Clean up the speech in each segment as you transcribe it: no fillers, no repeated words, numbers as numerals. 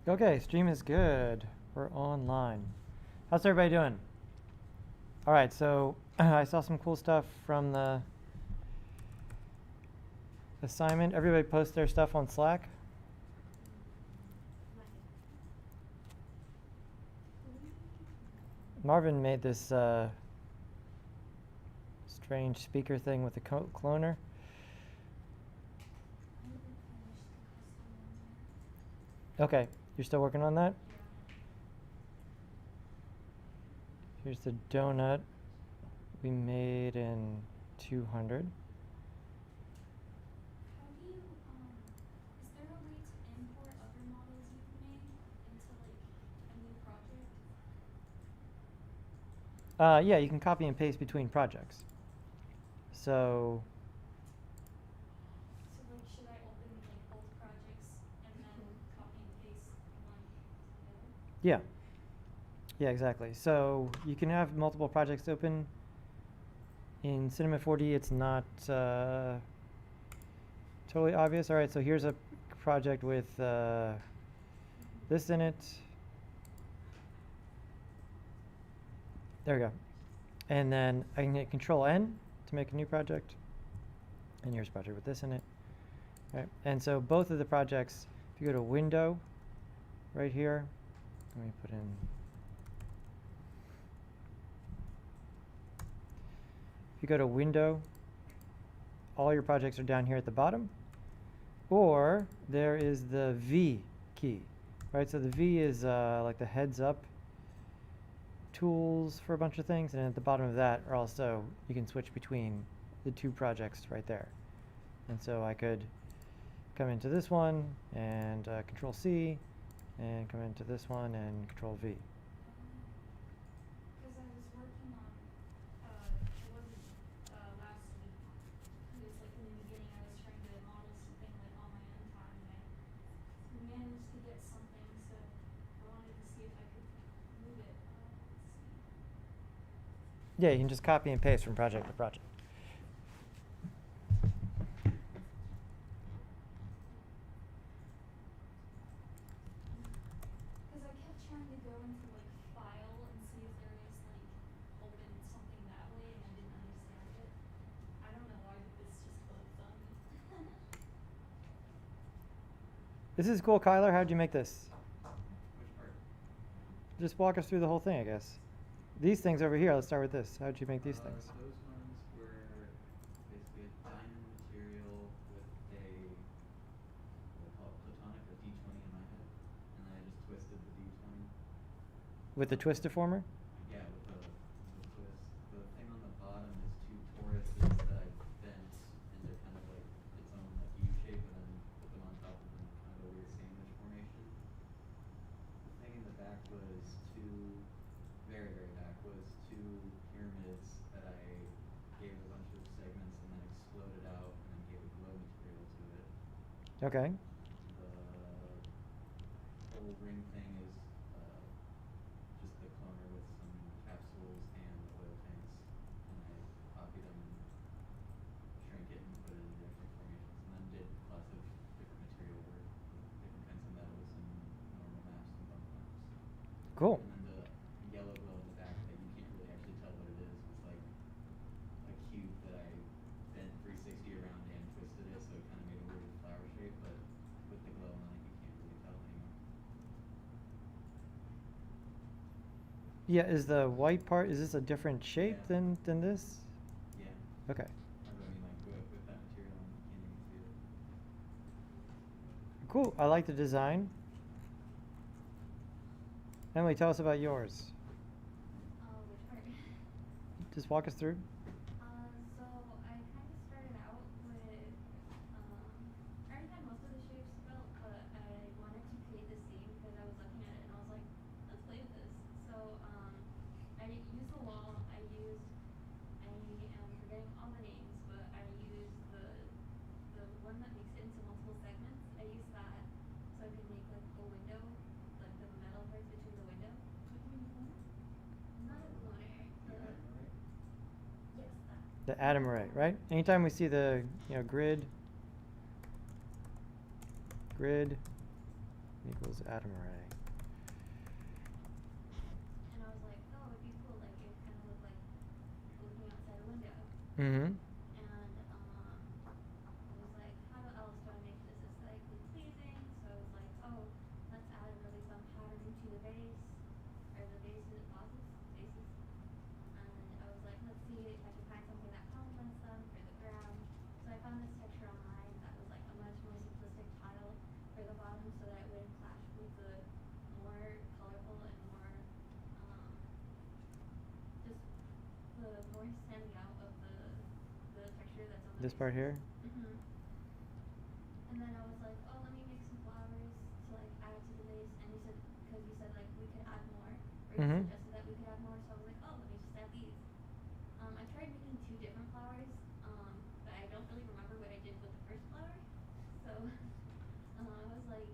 Okay, stream is good. We're online. How's everybody doing? All right, so I saw some cool stuff from the assignment. Everybody post their stuff on Slack. Marvin made this strange speaker thing with the cloner. Okay, you're still working on that? Here's the donut we made in 200. How do you, is there a way to import other models you've made into like a new project? Yeah, you can copy and paste between projects. So like should I open like both projects and then copy and paste one together? yeah. Yeah, exactly. So you can have multiple projects open. In Cinema 4D, it's not totally obvious. All right, so here's a project with this in it. There we go. And then I can hit Control-N to make a new project. And here's a project with this in it. All right. And so both of the projects, if you go to Window, right here, let me put in... If you go to Window, all your projects are down here at the bottom. Or there is the V key, right? So the V is like the heads up tools for a bunch of things. And at the bottom of that are also, you can switch between the two projects right there. And so I could come into this one and Control C and come into this one and Control V. Because I was working on, it wasn't last week. It was like in the beginning I was trying to model something like on my own time and I managed to get something, so I wanted to see if I could move it. Yeah, you can just copy and paste from project to project. Because I kept trying to go into like file and see if there was like open something that way and I didn't understand it. I don't know why this just bugged on me. This is cool, Kyler. How'd you make this? Which part? Just walk us through the whole thing, I guess. These things over here, let's start with this. How'd you make these things? Those ones were basically a diamond material with a, what do I call it, platonic, a D20 in my head. And then I just twisted the D20. With the twist deformer? Yeah, with the twist. The thing on the bottom is two toruses that I bent into kind of like its own like U shape and then put them on top of them, kind of a weird sandwich formation. The thing in the back was very, very back was two pyramids that I gave a bunch of segments and then exploded out and then gave a glow material to it. Okay. The whole ring thing is just the cloner with some capsules and oil tanks, and I copied them and shrink it and put it in different formations, and then did lots of different material work with different kinds of metals and normal maps and bump maps. Cool. And then the yellow glow in the back that you can't really actually tell what it is was like a cube that I bent 360 around and twisted it, so it kind of made a weird flower shape, but with the glow on it, you can't really tell anymore. Yeah, is the white part, is this a different shape Yeah. than this? Yeah. Okay. I mean, like with that material, you can't even see it. Cool. I like the design. Emily, tell us about yours. Which part? Just walk us through. So I kind of started out with, I already had most of the shapes built, but I wanted to create this scene because I was looking at it and I was like, let's play with this. So I used the wall, I am forgetting all the names, but I used the one that makes it into multiple segments. I used that so I could make like a window, like the metal parts between the window. Not a cloner. Yes, that. The atom array, right? Anytime we see the grid, equals atom array. And I was like, oh, it'd be cool. Like it kind of looked like looking outside a window. Mm-hmm. And I was like, how else do I make this aesthetically pleasing? So I was like, oh, let's add a really fun pattern to the base, or the bases, bases. And I was like, let's see if I can find something that complements them for the ground. So I found this texture online that was like a much more simplistic tile for the bottom, so that it wouldn't clash with the more colorful and more just the more standing out of the texture that's on the This part here? Mhm. And then I was like, oh, let me make some flowers to like add to the base. And you said, because you said like we could add more, or you Mm-hmm. suggested that we could add more. So I was like, oh, let me just add these. I tried making 2 different flowers, but I don't really remember what I did with the first flower. So I was like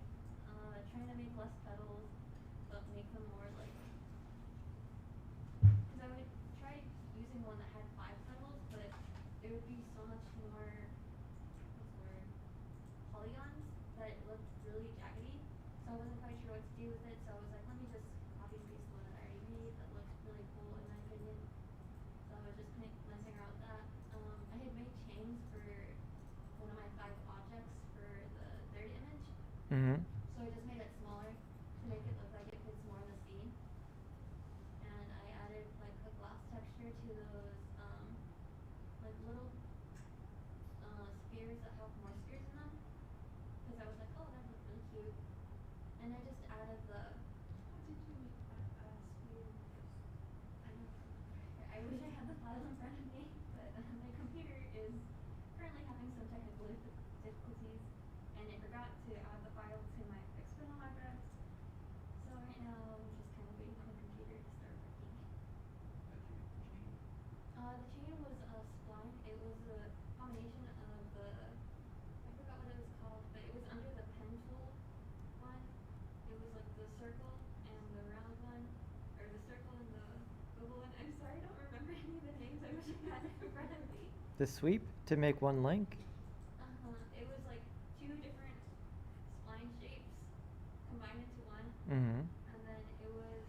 trying to make less petals, but make them more like. Because I would try using one that had 5 petals, but it would be so much more, what's the word, polygons, that it looked really jaggedy. So I wasn't quite sure what to do with it, so I was like, let me just copy and paste the one that I already made that looks really cool in my opinion. So I was just messing around with that. I had made chains for one of my 5 objects for the third image. Mm-hmm. So I just made it smaller to make it look like it fits more in the scene. And I added like a glass texture to those like little spheres that have more spheres in them. Because I was like, oh, that looks really cute. And I just added the. How did you make that sphere? I don't remember. I wish I had the file in front of me, but my computer is currently having some technical difficulties, and it forgot to add the file to my external hard drives. So right now I'm just kind of waiting on the computer to start working. How'd you make the chain? The chain was a spline. It was a combination of the, I forgot what it was called, but it was under the pen tool one. It was like the circle and the round one, or the circle and the oval one. I'm sorry, I don't remember any of the names. I wish I had it in front of me. The sweep to make one link? It was like 2 different spline shapes combined into one. Mm-hmm. And then it was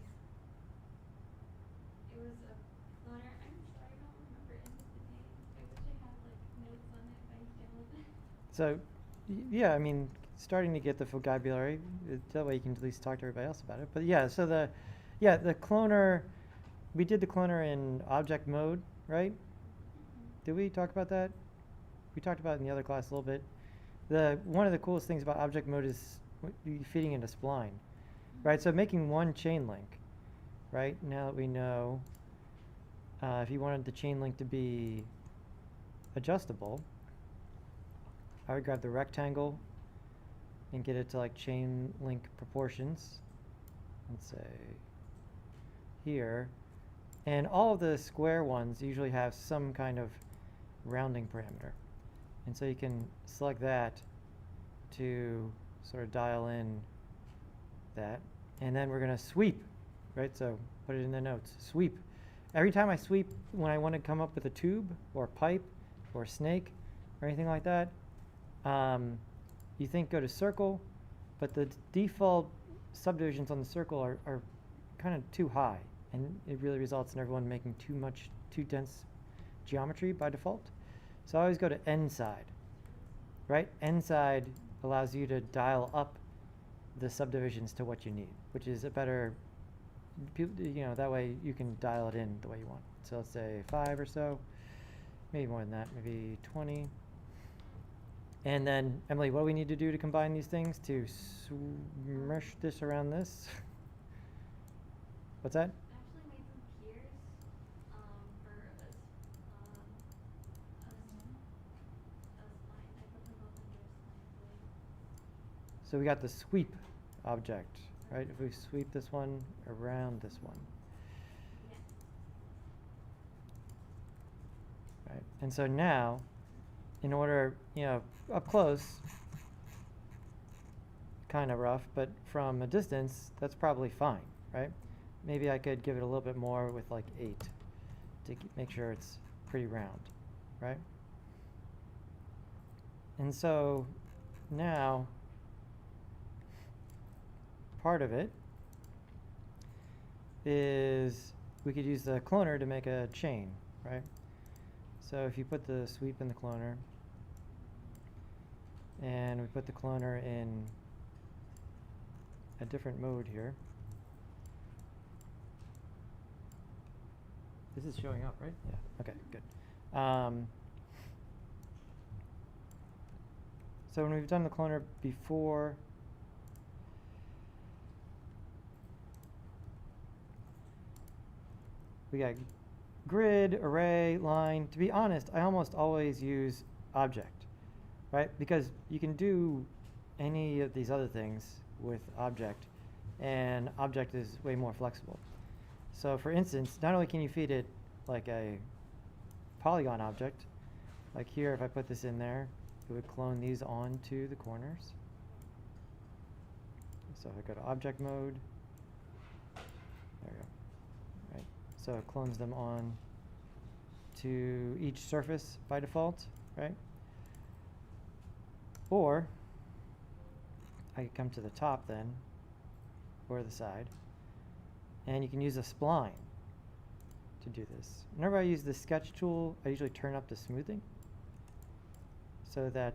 a cloner. I'm sorry, I don't remember any of the names. I wish I had like notes on it by download. So, yeah, I mean, starting to get the vocabulary. That way you can at least talk to everybody else about it. But yeah, so the cloner, we did the cloner in object mode, right? Did we talk about that? We talked about it in the other class a little bit. One of the coolest things about object mode is feeding into spline, right? So making one chain link, right? Now that we know, if you wanted the chain link to be adjustable, I would grab the rectangle and get it to like chain link proportions. Let's say here. And all of the square ones usually have some kind of rounding parameter. And so you can select that to sort of dial in that. And then we're going to sweep, right? So put it in the notes. Sweep. Every time I sweep, when I want to come up with a tube or a pipe or a snake or anything like that, you think go to circle, but the default subdivisions on the circle are kind of too high. And it really results in everyone making too dense geometry by default. So I always go to end side, right? End side allows you to dial up the subdivisions to what you need, which is a better, that way you can dial it in the way you want. So let's say 5 or so, maybe more than that, maybe 20. And then, Emily, what do we need to do to combine these things to smush this around this? What's that? I actually made some piers for a spline. I put them both under a spline blade. So we got the sweep object, right? If we sweep this one around this one. Yeah. Right. And so now, in order, up close, kind of rough, but from a distance, that's probably fine, right? Maybe I could give it a little bit more with like 8 to make sure it's pretty round, right? And so now, part of it is we could use the cloner to make a chain, right? So if you put the sweep in the cloner, and we put the cloner in a different mode here. This is showing up, right? Yeah, okay, good. So when we've done the cloner before, we got grid, array, line. To be honest, I almost always use object, right? Because you can do any of these other things with object, and object is way more flexible. So for instance, not only can you feed it like a polygon object, like here if I put this in there, it would clone these onto the corners. So if I go to object mode, there we go. Right. So it clones them on to each surface by default, right? Or I could come to the top then, or the side, and you can use a spline to do this. Whenever I use the sketch tool, I usually turn up the smoothing so that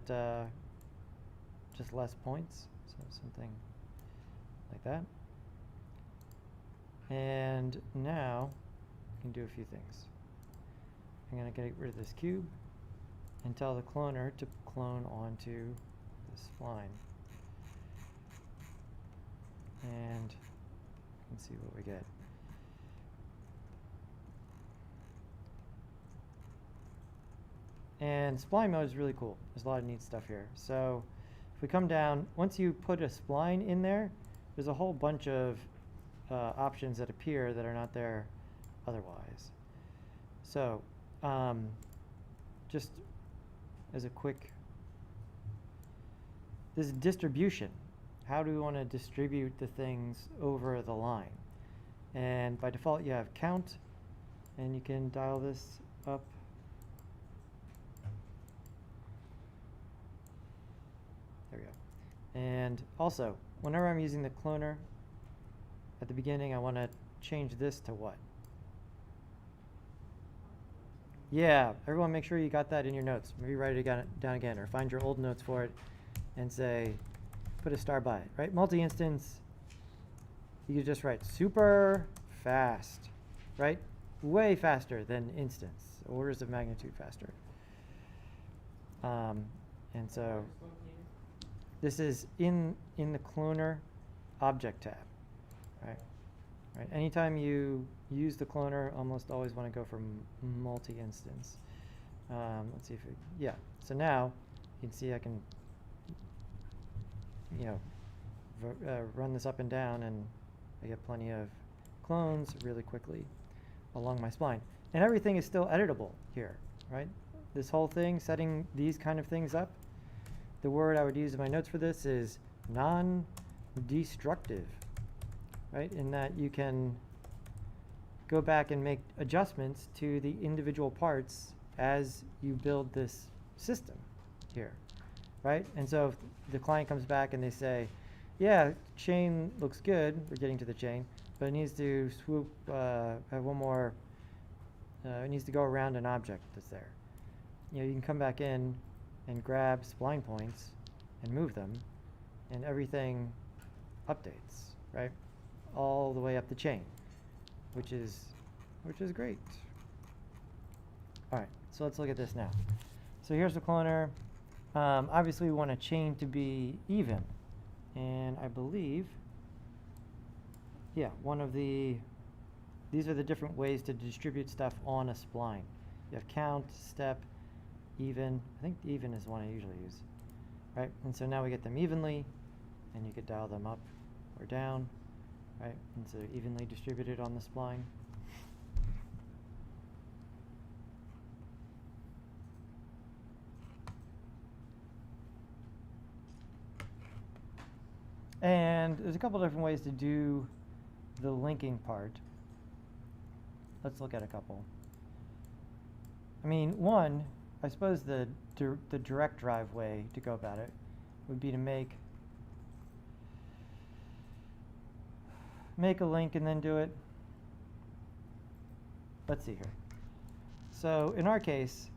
just less points, so something like that. And now I can do a few things. I'm going to get rid of this cube and tell the cloner to clone onto the spline. And you can see what we get. And spline mode is really cool. There's a lot of neat stuff here. So if we come down, once you put a spline in there, there's a whole bunch of options that appear that are not there otherwise. So just as a quick, this is distribution. How do we want to distribute the things over the line? And by default, you have count, and you can dial this up. There we go. And also, whenever I'm using the cloner, at the beginning, I want to change this to what? Yeah, everyone make sure you got that in your notes. Maybe write it down again, or find your old notes for it and say, put a star by it, right? Multi-instance, you could just write super fast, right? Way faster than instance, orders of magnitude faster. And so this is in the cloner object tab, right? Right. Anytime you use the cloner, almost always want to go for multi-instance. Let's see if it, yeah. So now you can see I can, you know, run this up and down, and I get plenty of clones really quickly along my spline. And everything is still editable here, right? This whole thing, setting these kind of things up, the word I would use in my notes for this is non-destructive, right? In that you can go back and make adjustments to the individual parts as you build this system here, right? And so if the client comes back and they say, yeah, chain looks good, we're getting to the chain, but it needs to swoop, have one more, it needs to go around an object that's there. You know, you can come back in and grab spline points and move them, and everything updates, right? All the way up the chain, which is great. All right, so let's look at this now. So here's the cloner. Obviously, we want a chain to be even, and I believe, yeah, these are the different ways to distribute stuff on a spline. You have count, step, even. I think even is the one I usually use, right? And so now we get them evenly, and you could dial them up or down, right? And so evenly distributed on the spline. And there's a couple different ways to do the linking part. Let's look at a couple. I mean, one, I suppose the direct drive way to go about it would be to make make a link and then do it? Let's see here. So in our case,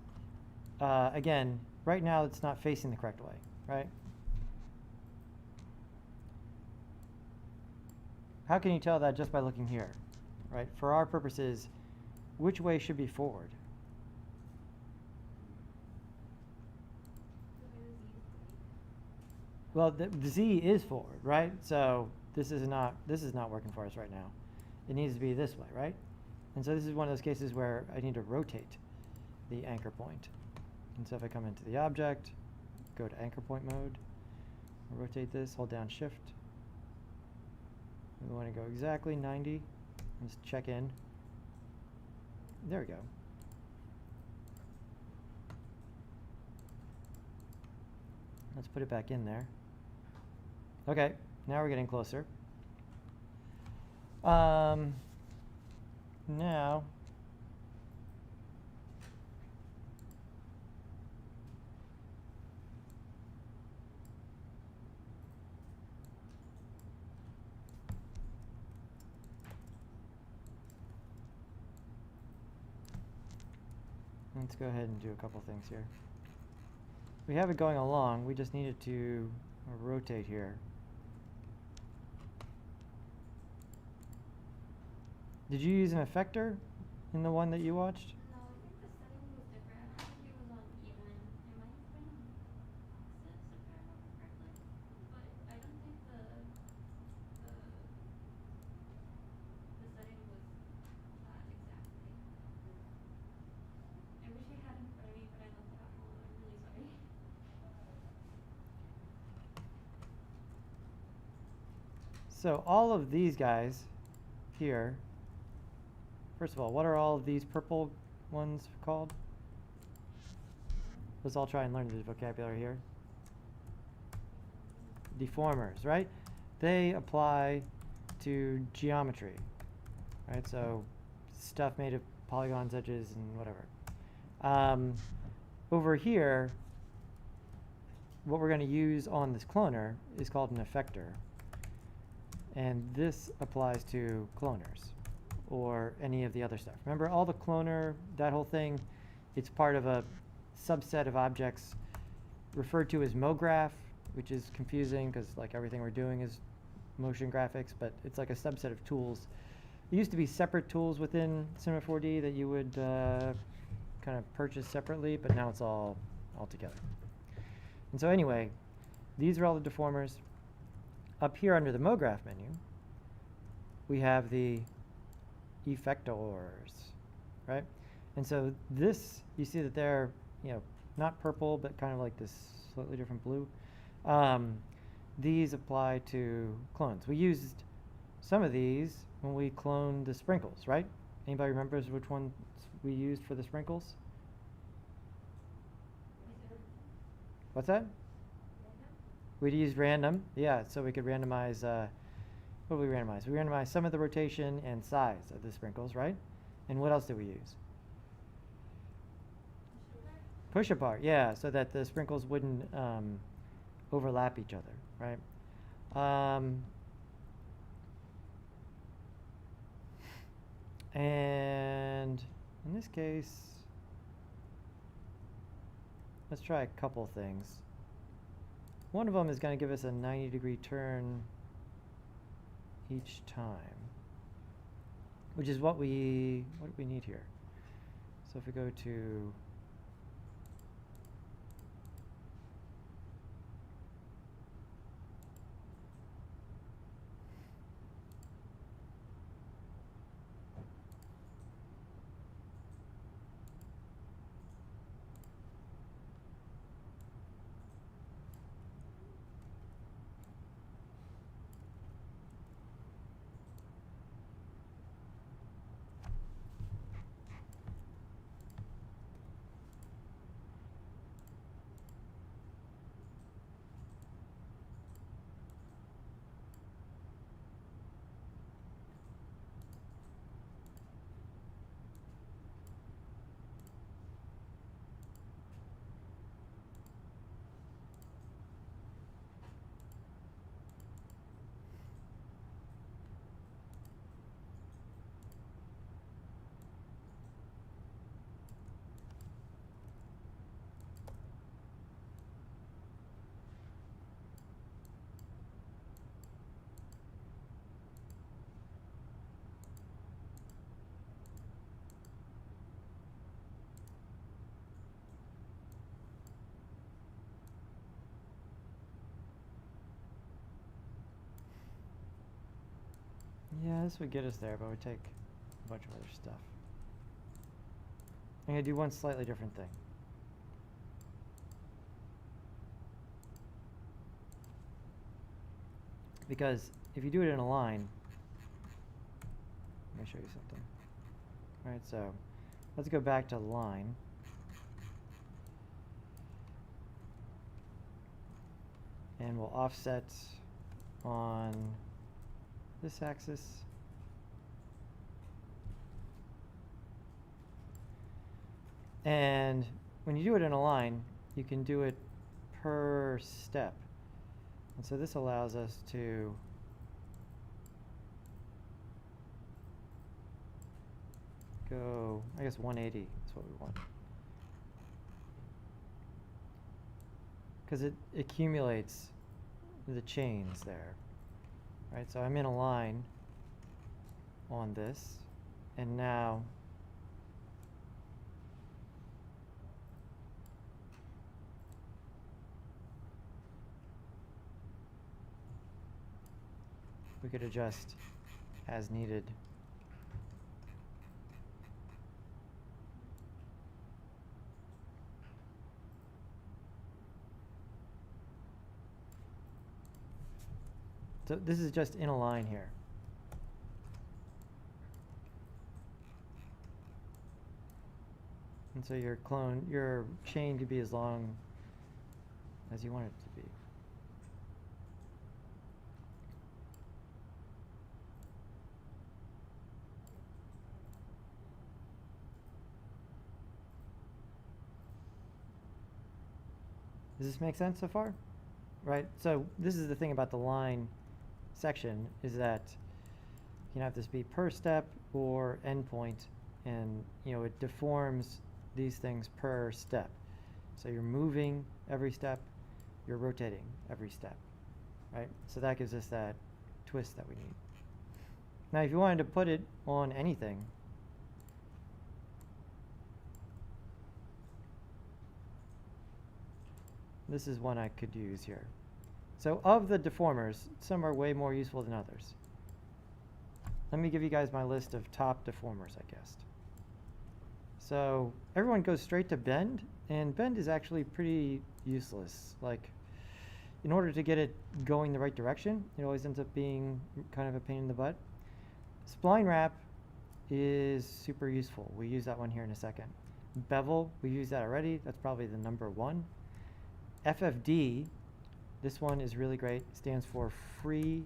again, right now it's not facing the correct way, right? How can you tell that just by looking here, right? For our purposes, which way should be forward? Well, the Z is forward, right? So this is not working for us right now. It needs to be this way, right? And so this is one of those cases where I need to rotate the anchor point. And so if I come into the object, go to anchor point mode, rotate this, hold down shift. We want to go exactly 90. Let's check in. There we go. Let's put it back in there. Okay, now we're getting closer. Now, let's go ahead and do a couple things here. We have it going along, we just needed to rotate here. Did you use an effector in the one that you watched? No, I think the setting was different. I don't think it was on even. It might have been on axis if I remember correctly. But I don't think the setting was that exactly. I wish I had it in front of me, but I left it at home. I'm really sorry. So all of these guys here, first of all, what are all of these purple ones called? Let's all try and learn the vocabulary here. Deformers, right? They apply to geometry, right? So stuff made of polygons, edges, and whatever. Over here, what we're going to use on this cloner is called an effector. And this applies to cloners or any of the other stuff. Remember all the cloner, that whole thing, it's part of a subset of objects referred to as MoGraph, which is confusing because like everything we're doing is motion graphics, but it's like a subset of tools. There used to be separate tools within Cinema 4D that you would kind of purchase separately, but now it's all together. And so anyway, these are all the deformers. Up here under the MoGraph menu, we have the effectors, right? And so this, you see that they're, not purple, but kind of like this slightly different blue. These apply to clones. We used some of these when we cloned the sprinkles, right? Anybody remembers which ones we used for the sprinkles? What's that? We'd use random, yeah, so we could randomize, what did we randomize? We randomized some of the rotation and size of the sprinkles, right? And what else did we use? Push apart, yeah, so that the sprinkles wouldn't overlap each other, right? And in this case, let's try a couple things. One of them is going to give us a 90-degree turn each time, which is what do we need here? So if we go to This would get us there, but we take a bunch of other stuff. I'm going to do one slightly different thing. Because if you do it in a line, let me show you something. All right, so let's go back to line. And we'll offset on this axis. And when you do it in a line, you can do it per step. And so this allows us to go, I guess 180 is what we want. Because it accumulates the chains there. Right, so I'm in a line on this, and now we could adjust as needed. So this is just in a line here. And so your chain could be as long as you want it to be. Does this make sense so far? Right? So this is the thing about the line section, is that you can have this be per step or endpoint, and it deforms these things per step. So you're moving every step, you're rotating every step, right? So that gives us that twist that we need. Now if you wanted to put it on anything, this is one I could use here. So of the deformers, some are way more useful than others. Let me give you guys my list of top deformers, I guess. So everyone goes straight to bend, and bend is actually pretty useless. Like, in order to get it going the right direction, it always ends up being kind of a pain in the butt. Spline wrap is super useful. We use that one here in a second. Bevel, we use that already. That's probably the number one. FFD, this one is really great. It stands for Free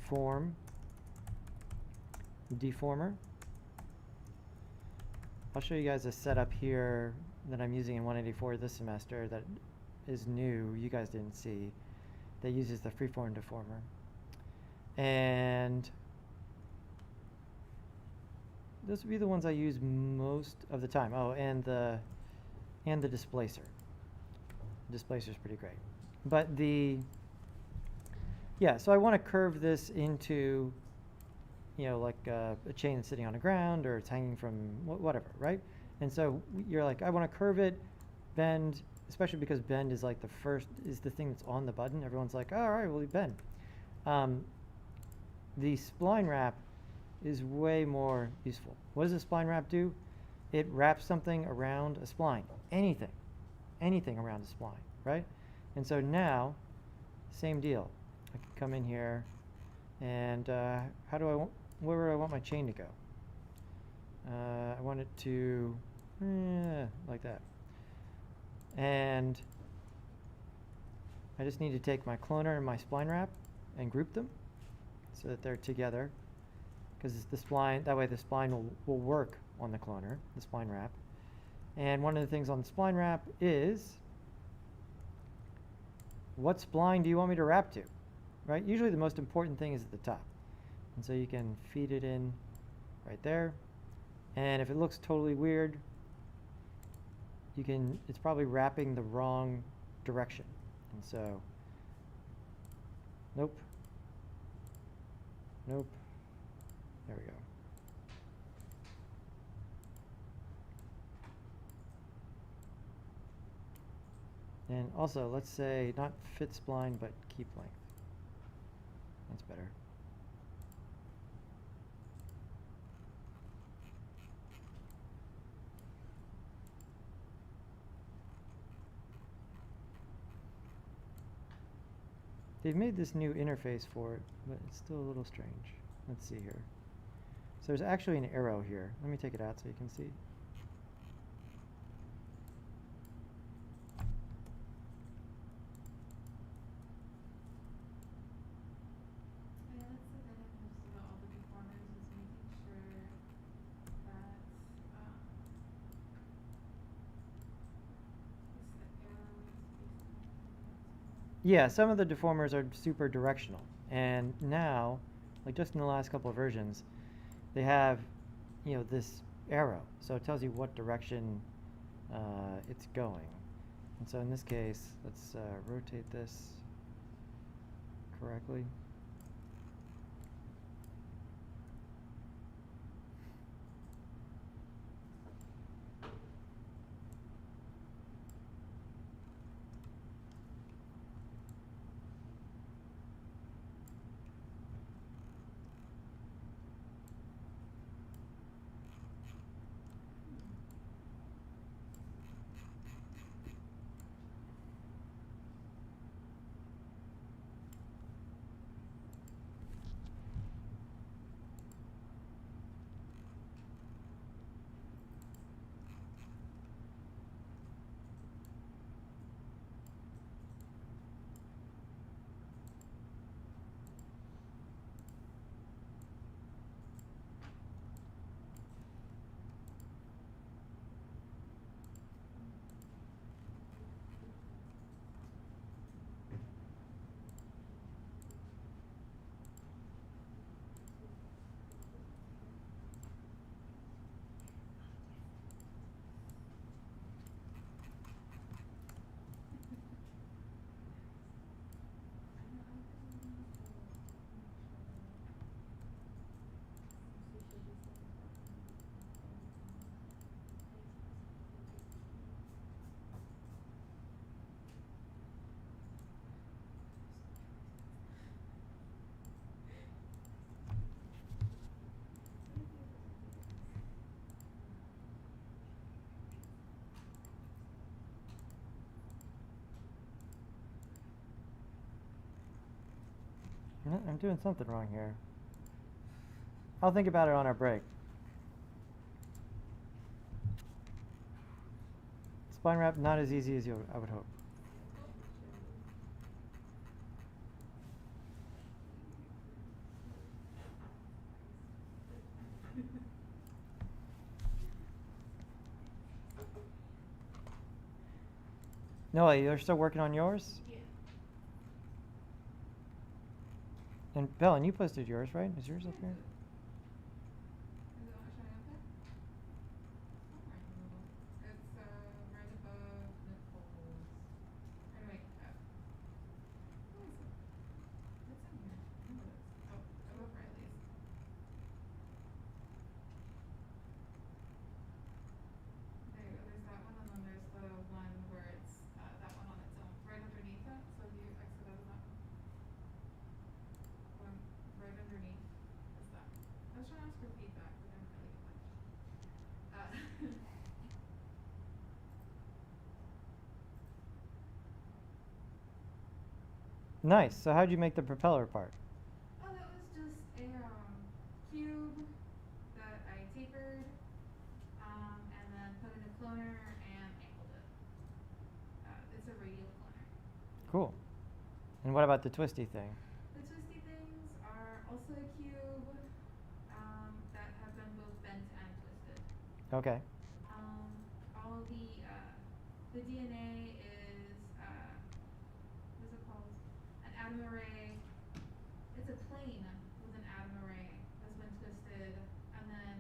Form Deformer. I'll show you guys a setup here that I'm using in 184 this semester that is new, you guys didn't see, that uses the freeform deformer. And those would be the ones I use most of the time. Oh, and the displacer. The displacer is pretty great. But so I want to curve this into, like a chain that's sitting on the ground, or it's hanging from whatever, right? And so you're like, I want to curve it, bend, especially because bend is like is the thing that's on the button. Everyone's like, all right, well, you bend. The spline wrap is way more useful. What does a spline wrap do? It wraps something around a spline. Anything around a spline, right? And so now, same deal. I can come in here, and where would I want my chain to go? I want it to, like that. And I just need to take my cloner and my spline wrap and group them so that they're together, because the spline, that way the spline will work on the cloner, the spline wrap. And one of the things on the spline wrap is, what spline do you want me to wrap to, right? Usually the most important thing is at the top. And so you can feed it in right there. And if it looks totally weird, it's probably wrapping the wrong direction. And so, nope. There we go. And also, let's say not fit spline, but keep length. That's better. They've made this new interface for it, but it's still a little strange. Let's see here. So there's actually an arrow here. Let me take it out so you can see. Yeah, that's the thing I've noticed about all the deformers is making sure that it's the arrow is facing. Yeah, some of the deformers are super directional. And now, like just in the last couple of versions, they have, you know, this arrow. So it tells you what direction it's going. And so in this case, let's rotate this correctly. I'm doing something wrong here. I'll think about it on our break. Spline wrap, not as easy as I would hope. Noah, you're still working on yours? Yeah. And Bellen, you posted yours, right? Is yours up here? Is it not showing up there? Somewhere in the middle. It's right above Nicole's. Or wait, where is it? It's in here. I know it is. Oh, above Riley's. There you go. There's that one, and then there's the one where it's that one on its own, right underneath it. So if you exit out of that one, right underneath is that. I was trying to ask for feedback, but I didn't really get much. Nice. So how'd you make the propeller part? Oh, that was just a cube that I tapered, and then put in a cloner and angled it. It's a radial cloner. Cool. And what about the twisty thing? The twisty things are also a cube that have been both bent and twisted. Okay. All the DNA is what is it called? An atom array. It's a plane with an atom array that's been twisted and then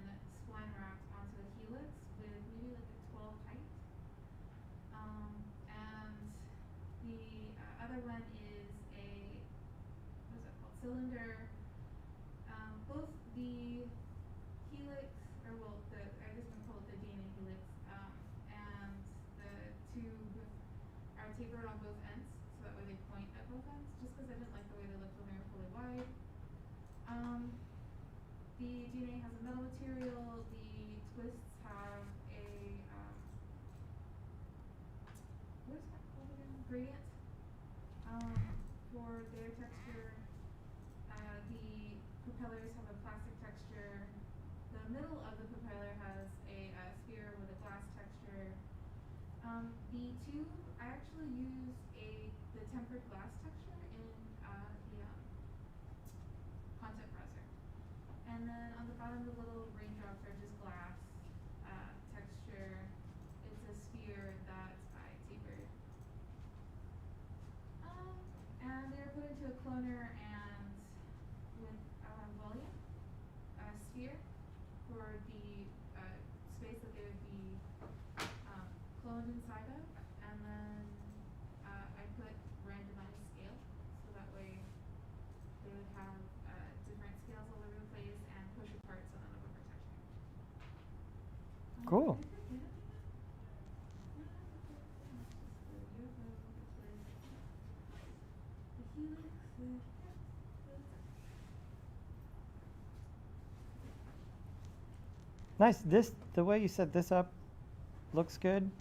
spline wrapped onto a helix with maybe like a 12 height. And the other one is a what is that called? Cylinder. Both the helix, or well, I guess we can call it the DNA helix, and the tube are tapered on both ends, so that way they point at both ends, just because I didn't like the way they looked when they were fully wide. The DNA has a metal material, the twists have a, what is that called again? Gradient, for for their texture. The propellers have a plastic texture. The middle of the propeller has a sphere with a glass texture. The tube, I actually used the tempered glass texture in the content browser. And then on the bottom, the little raindrops are just glass texture. It's a sphere that I tapered. And they're put into a cloner and with volume, sphere for the space that they would be cloned inside of. And then I put randomized scale, so that way they would have different scales all over the place and push apart so none of them are touching. Cool. Did I forget anything? No, just the UFO, the helix, yeah, that's it. Nice. The way you set this up looks good.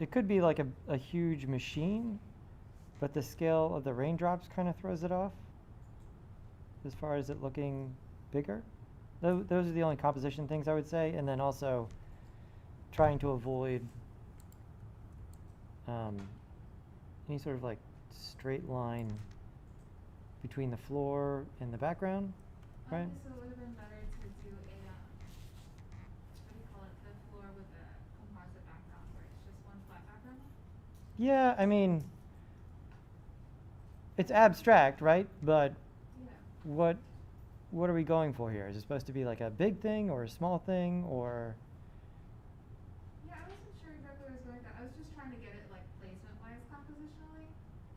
It could be like a huge machine, but the scale of the raindrops kind of throws it off as far as it looking bigger. Those are the only composition things I would say, and then also trying to avoid any sort of like straight line between the floor and the background, right? So it would have been better to do a, what do you call it, the floor with a composite background where it's just one flat background? Yeah, I mean, it's abstract, right? But Yeah. what are we going for here? Is it supposed to be like a big thing or a small thing or? Yeah, I wasn't sure exactly where I was going with that. I was just trying to get it like placement-wise compositionally.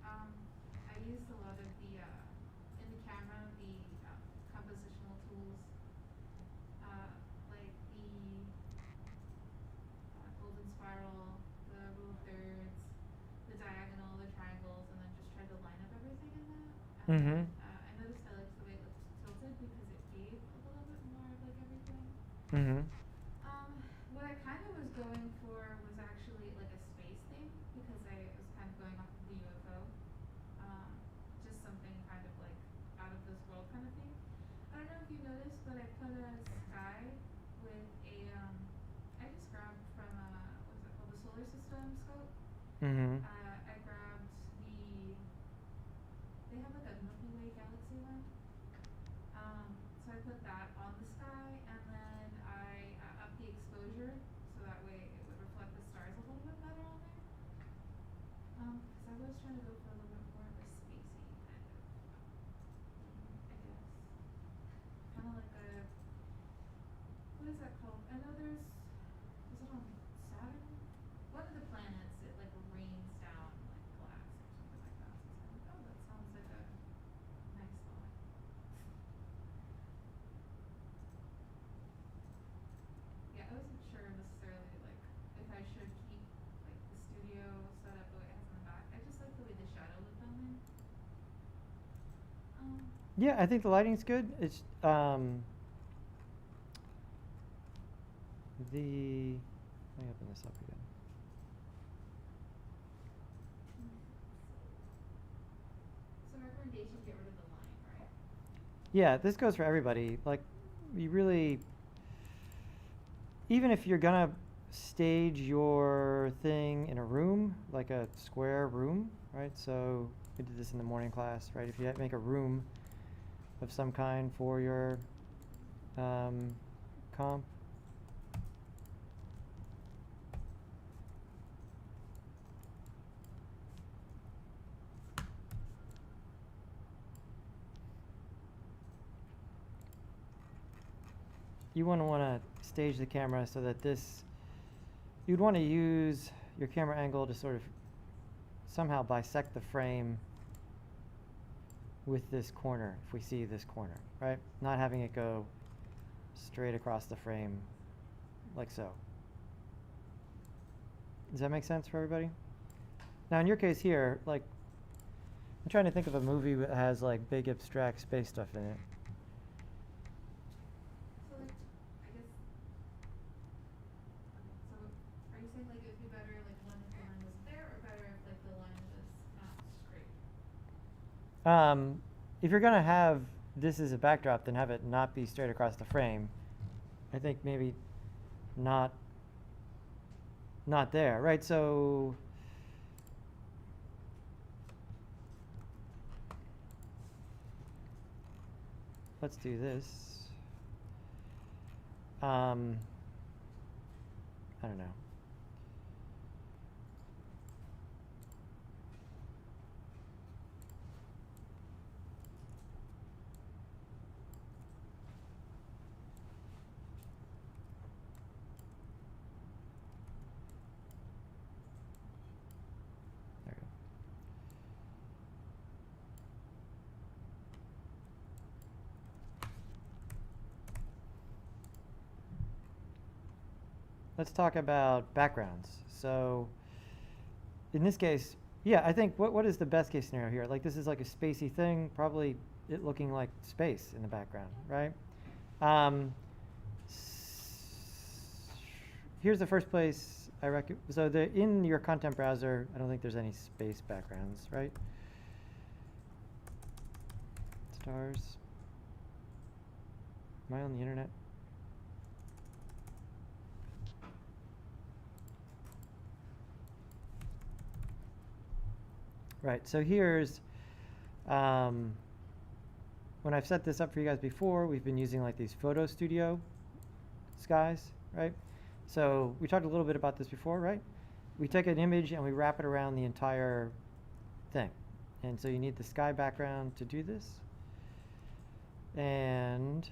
I used a lot of the, in the camera, the compositional tools, like the golden spiral, the rule of thirds, the diagonal, the triangles, and then just tried to line up everything in that. And Mm-hmm. I noticed I liked the way it looked tilted because it gave a little bit more of like everything. Mm-hmm. What I kind of was going for was actually like a space thing because I was kind of going off of the UFO. Just something kind of like out of this world kind of thing. I don't know if you noticed, but I put a sky with a, I just grabbed from, what is it called, the solar system scope. Mm-hmm. I grabbed they have like a Milky Way galaxy one. So I put that on the sky, and then I upped the exposure so that way it would reflect the stars a little bit better on there. Because I was trying to go for a little bit more of a spacey kind of, I guess. Kind of like a, what is that called? I know is it on Saturn? One of the planets, it like rains down like glass or something like that. So it's kind of like, oh, that sounds like a nice thought. Yeah, I wasn't sure necessarily like if I should keep like the studio set up the way it has in the back. I just like the way the shadow looked on there. Yeah, I think the lighting's good. It's let me open this up again. So recommendation, get rid of the line, right? Yeah, this goes for everybody. Like, you really, even if you're gonna stage your thing in a room, like a square room, right? So we did this in the morning class, right? If you make a room of some kind for your comp. You want to stage the camera so that you'd want to use your camera angle to sort of somehow bisect the frame with this corner, if we see this corner, right? Not having it go straight across the frame like so. Does that make sense for everybody? Now in your case here, like, I'm trying to think of a movie that has like big abstract space stuff in it. So like, I guess, okay, so are you saying like it would be better like one if the line was there, or better if you're going to have this as a backdrop, then have it not be straight across the frame. I think maybe not there, right? So let's do this. I don't know. There we go. Let's talk about backgrounds. So in this case, yeah, I think what is the best case scenario here? Like this is like a spacey thing, probably it looking like space in the background, right? Here's the first place I recommend. So in your content browser, I don't think there's any space backgrounds, right? Stars. Am I on the internet? Right, so here's, when I've set this up for you guys before, we've been using like these photo studio skies, right? So we talked a little bit about this before, right? We take an image and we wrap it around the entire thing. And so you need the sky background to do this. And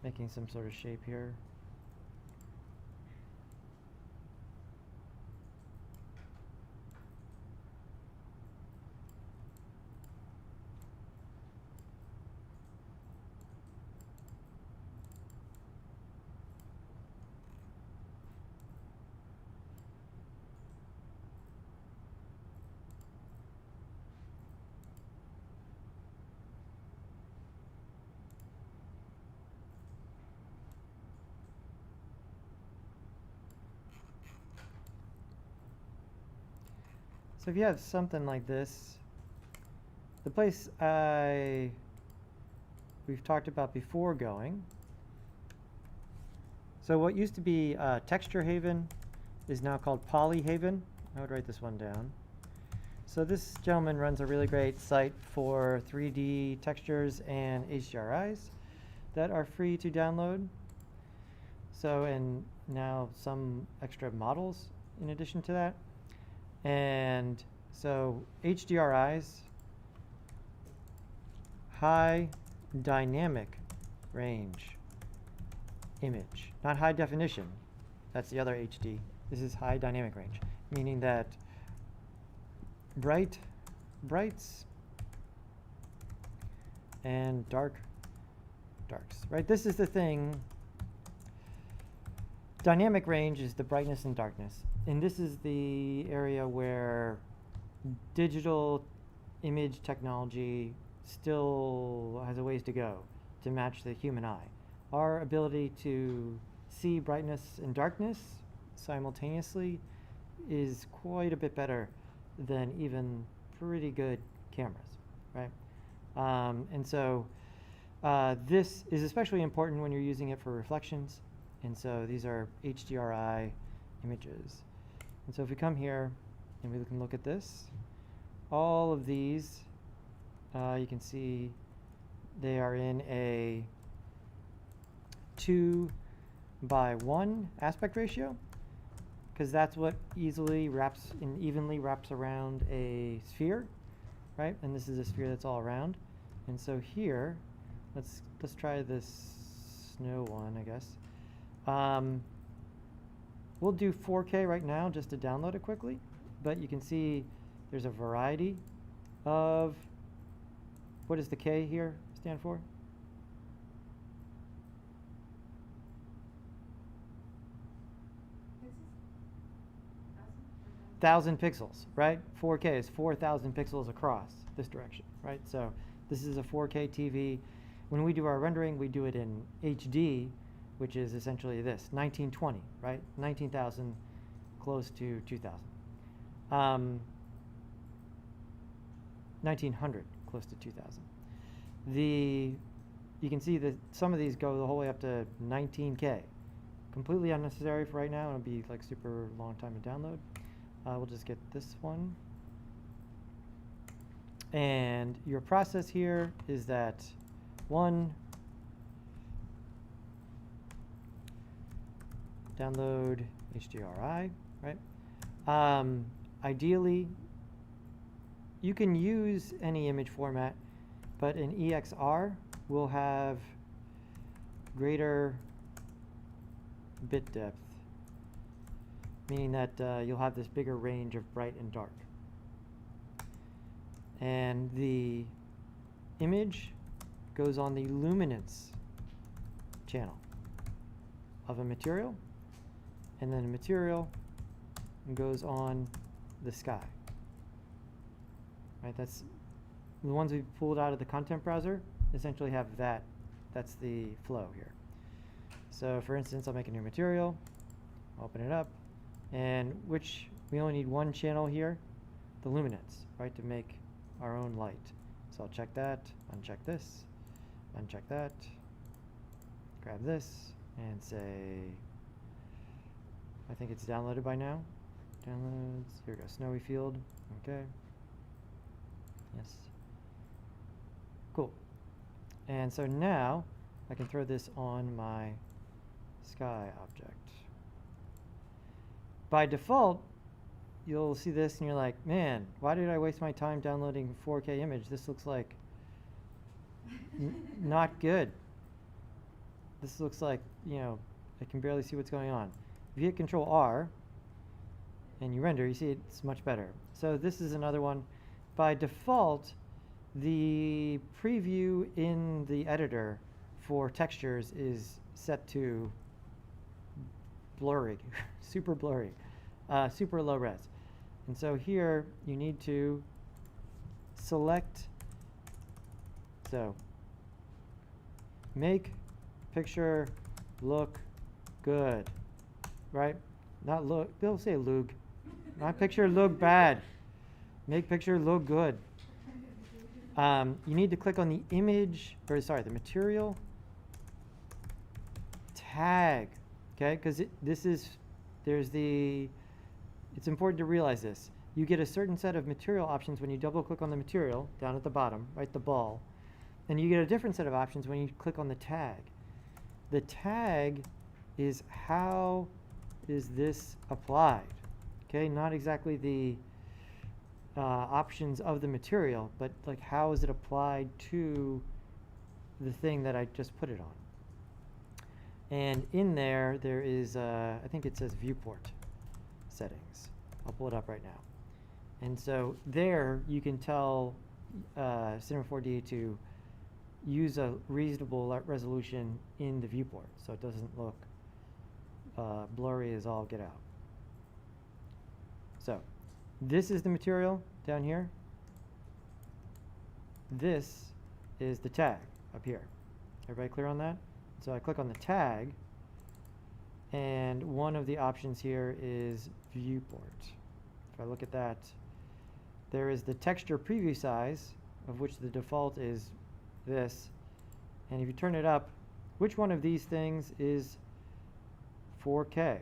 making some sort of shape here. So if you have something like this, the place we've talked about before going. So what used to be Texture Haven is now called Poly Haven. I would write this one down. So this gentleman runs a really great site for 3D textures and HDRIs that are free to download. So, and now some extra models in addition to that. And so HDRIs, high dynamic range image, not high definition. That's the other HD. This is high dynamic range, meaning that brights and darks, right? This is the thing. Dynamic range is the brightness and darkness. And this is the area where digital image technology still has a ways to go to match the human eye. Our ability to see brightness and darkness simultaneously is quite a bit better than even pretty good cameras, right? And so this is especially important when you're using it for reflections. And so these are HDRI images. And so if we come here and we can look at this, all of these, you can see they are in a 2:1 aspect ratio, because that's what easily wraps and evenly wraps around a sphere, right? And this is a sphere that's all around. And so here, let's try this snow one, I guess. We'll do 4K right now just to download it quickly, but you can see there's a variety of what does the K here stand for? Pixels? 1,000 pixels, right? 4K is 4,000 pixels across this direction, right? So this is a 4K TV. When we do our rendering, we do it in HD, which is essentially this, 1920, right? 19,000 close to 2,000. 1900 close to 2,000. You can see that some of these go the whole way up to 19K. Completely unnecessary for right now. It'll be like super long time to download. We'll just get this one. And your process here is that one, download HDRI, right? Ideally, you can use any image format, but an EXR will have greater bit depth, meaning that you'll have this bigger range of bright and dark. And the image goes on the luminance channel of a material, and then a material goes on the sky. Right, that's the ones we pulled out of the content browser essentially have that. That's the flow here. So for instance, I'll make a new material, open it up, and we only need one channel here, the luminance, right, to make our own light. So I'll check that, uncheck this, uncheck that, grab this, and say, I think it's downloaded by now. Downloads, here we go, snowy field, okay. Yes. Cool. And so now I can throw this on my sky object. By default, you'll see this and you're like, man, why did I waste my time downloading a 4K image? This looks like not good. This looks like, I can barely see what's going on. If you hit Control R and you render, you see it's much better. So this is another one. By default, the preview in the editor for textures is set to blurry, super blurry, super low res. And so here you need to select, so make picture look good, right? Not look, they'll say look. My picture look bad. Make picture look good. You need to click on the image, or sorry, the material tag, okay? Because it's important to realize this. You get a certain set of material options when you double click on the material down at the bottom, right, the ball. And you get a different set of options when you click on the tag. The tag is how is this applied, okay? Not exactly the options of the material, but like how is it applied to the thing that I just put it on. And in there is, I think it says viewport settings. I'll pull it up right now. And so there you can tell Cinema 4D to use a reasonable resolution in the viewport so it doesn't look blurry as all get out. So this is the material down here. This is the tag up here. Everybody clear on that? So I click on the tag, and one of the options here is viewport. If I look at that, there is the texture preview size, of which the default is this. And if you turn it up, which one of these things is 4K?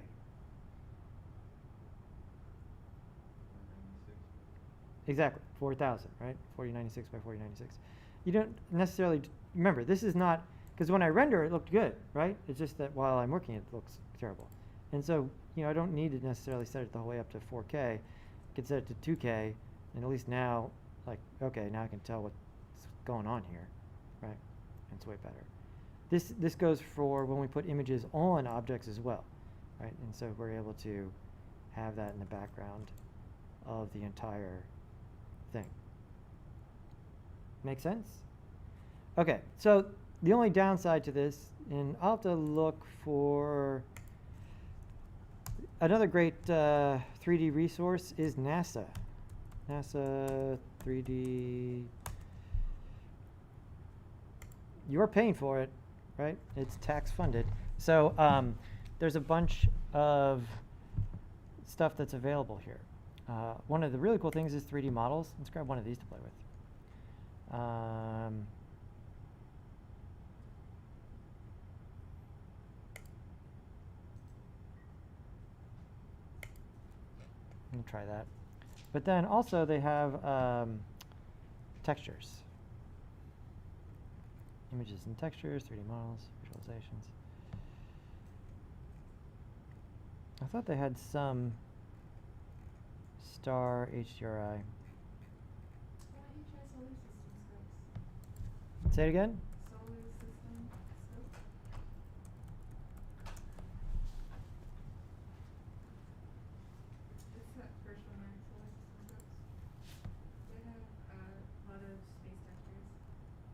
Exactly, 4,000, right? 4096 by 4096. You don't necessarily, remember, this is not, because when I render it looked good, right? It's just that while I'm working it looks terrible. And so, I don't need to necessarily set it the whole way up to 4K. I can set it to 2K, and at least now, like, okay, now I can tell what's going on here, right? And it's way better. This goes for when we put images on objects as well, right? And so we're able to have that in the background of the entire thing. Make sense? Okay, so the only downside to this, and I'll have to look for another great 3D resource is NASA. NASA 3D. You're paying for it, right? It's tax funded. So there's a bunch of stuff that's available here. One of the really cool things is 3D models. Let's grab one of these to play with. Let me try that. But then also they have textures. Images and textures, 3D models, visualizations. I thought they had some star HDRI. Why don't you try solar system scopes? Say it again? Solar system scope? It's that first one, right? Solar system scopes. They have a lot of space textures. So the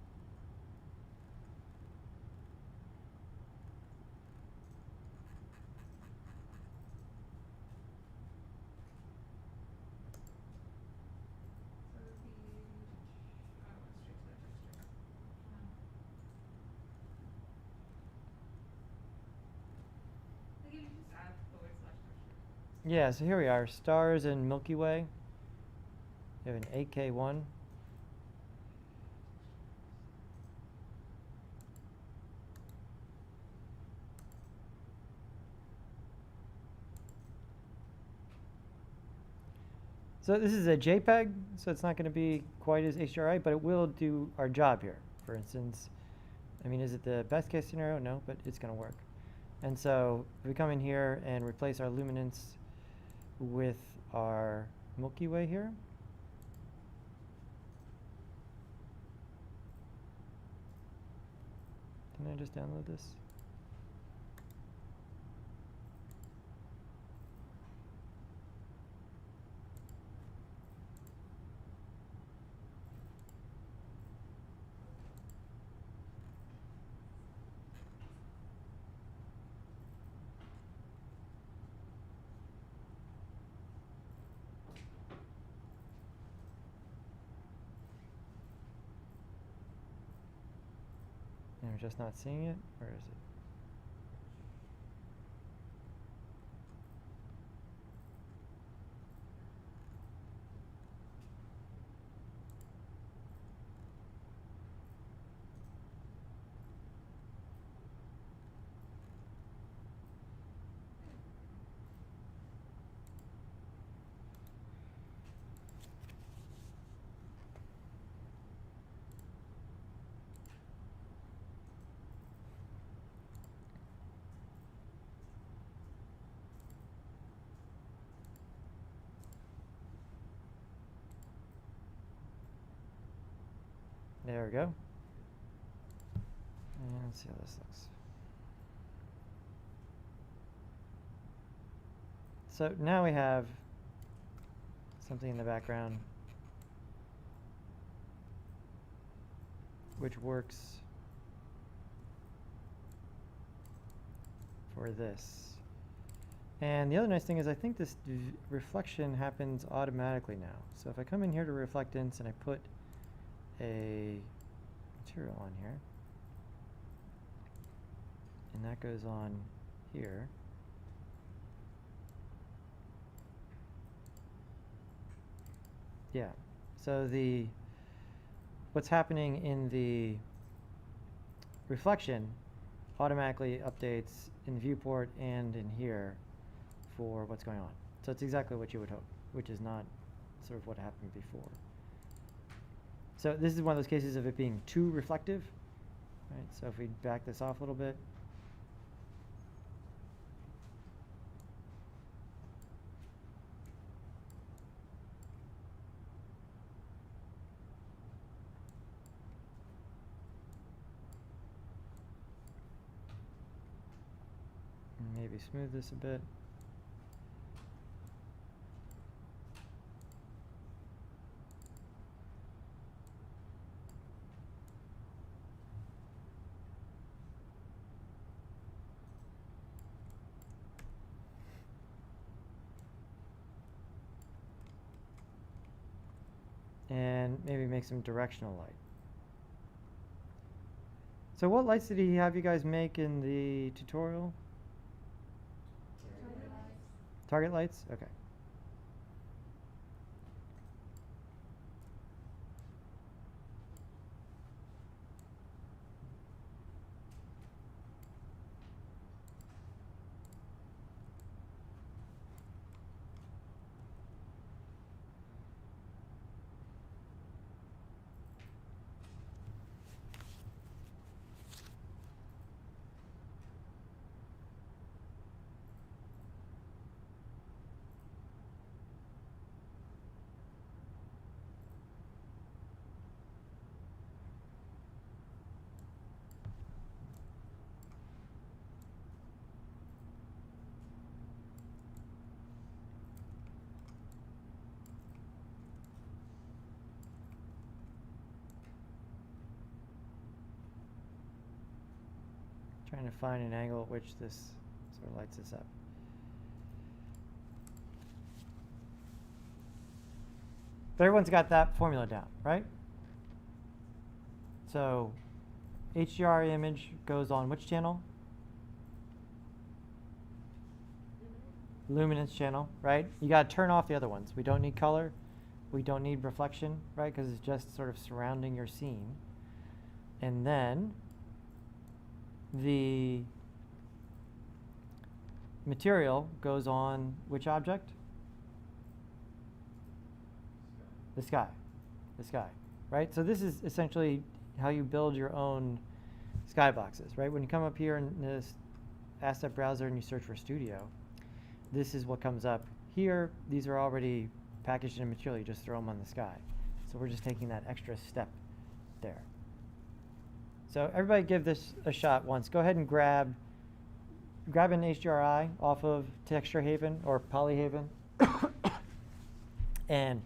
I don't want straight to the texture. Like if you just add /texture. Yeah, so here we are, stars in Milky Way. We have an AK1. So this is a JPEG, so it's not going to be quite as HDRI, but it will do our job here. For instance, I mean, is it the best case scenario? No, but it's going to work. And so if we come in here and replace our luminance with our Milky Way here. Can I just download this? And we're just not seeing it? Where is it? There we go. And let's see how this looks. So now we have something in the background which works for this. And the other nice thing is I think this reflection happens automatically now. So if I come in here to reflectance and I put a material on here, and that goes on here, yeah, so the what's happening in the reflection automatically updates in the viewport and in here for what's going on. So it's exactly what you would hope, which is not sort of what happened before. So this is one of those cases of it being too reflective, right? So if we back this off a little bit, and maybe smooth this a bit. and maybe make some directional light. So what lights did he have you guys make in the tutorial? Target lights? Okay. Trying to find an angle at which this sort of lights this up. But everyone's got that formula down, right? So HDR image goes on which channel? Luminance channel, right? You got to turn off the other ones. We don't need color. We don't need reflection, right? Because it's just sort of surrounding your scene. And then the material goes on which object? The sky. The sky, right? So this is essentially how you build your own skyboxes, right? When you come up here in this asset browser and you search for studio, this is what comes up here. These are already packaged in material. You just throw them on the sky. So we're just taking that extra step there. So everybody give this a shot once. Go ahead and grab an HDRI off of Texture Haven or Polyhaven and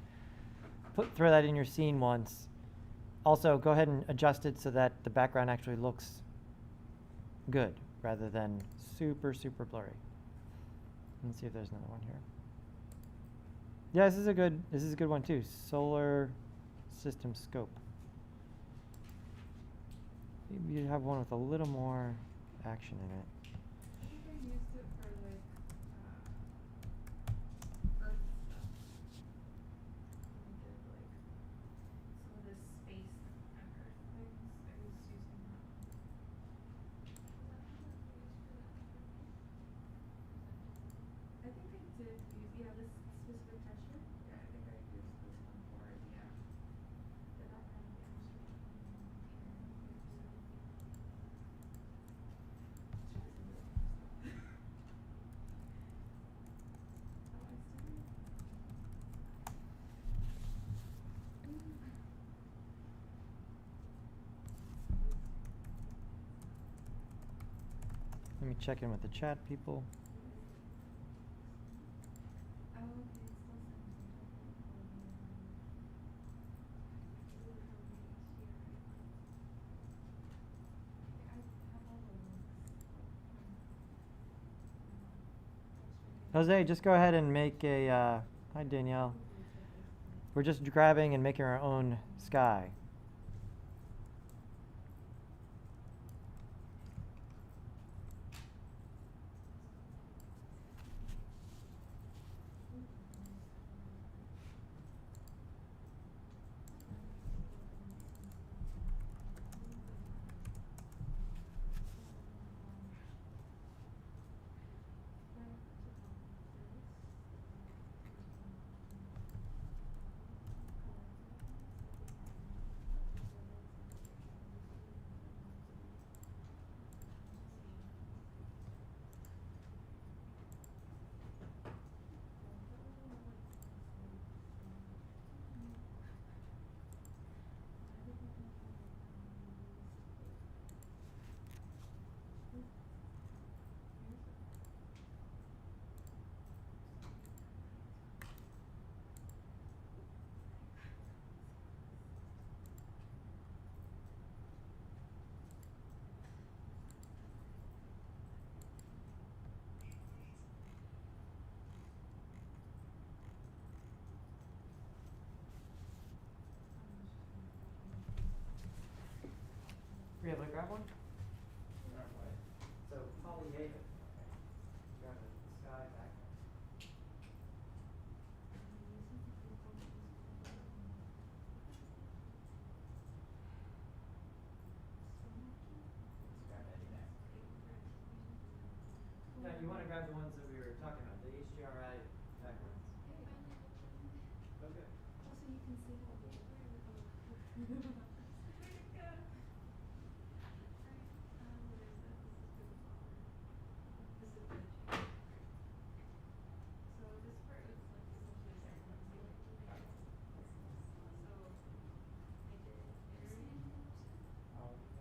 throw that in your scene once. Also, go ahead and adjust it so that the background actually looks good rather than super, super blurry. Let's see if there's another one here. Yeah, this is a good one too. Solar System Scope. Maybe you have one with a little more action in it. I think I used it for like Earth stuff. When we did like some of this space and Earth things. I was using that one. I think I did use this specific texture. Yeah, I think I used this one for it. Yeah. The background chemistry. Let me check in with the chat people. Jose, just go ahead and make a, hi Danielle. We're just grabbing and making our own sky. grab one? Grab white. So polyhaven. Okay. Grab the sky background. Let's grab any next. No, you want to grab the ones that we were talking about, the HDRI backgrounds. Okay. Also, you can see how big where it goes. Where'd it go? What is that? This is the flower. So this part is like essentially very clumsy.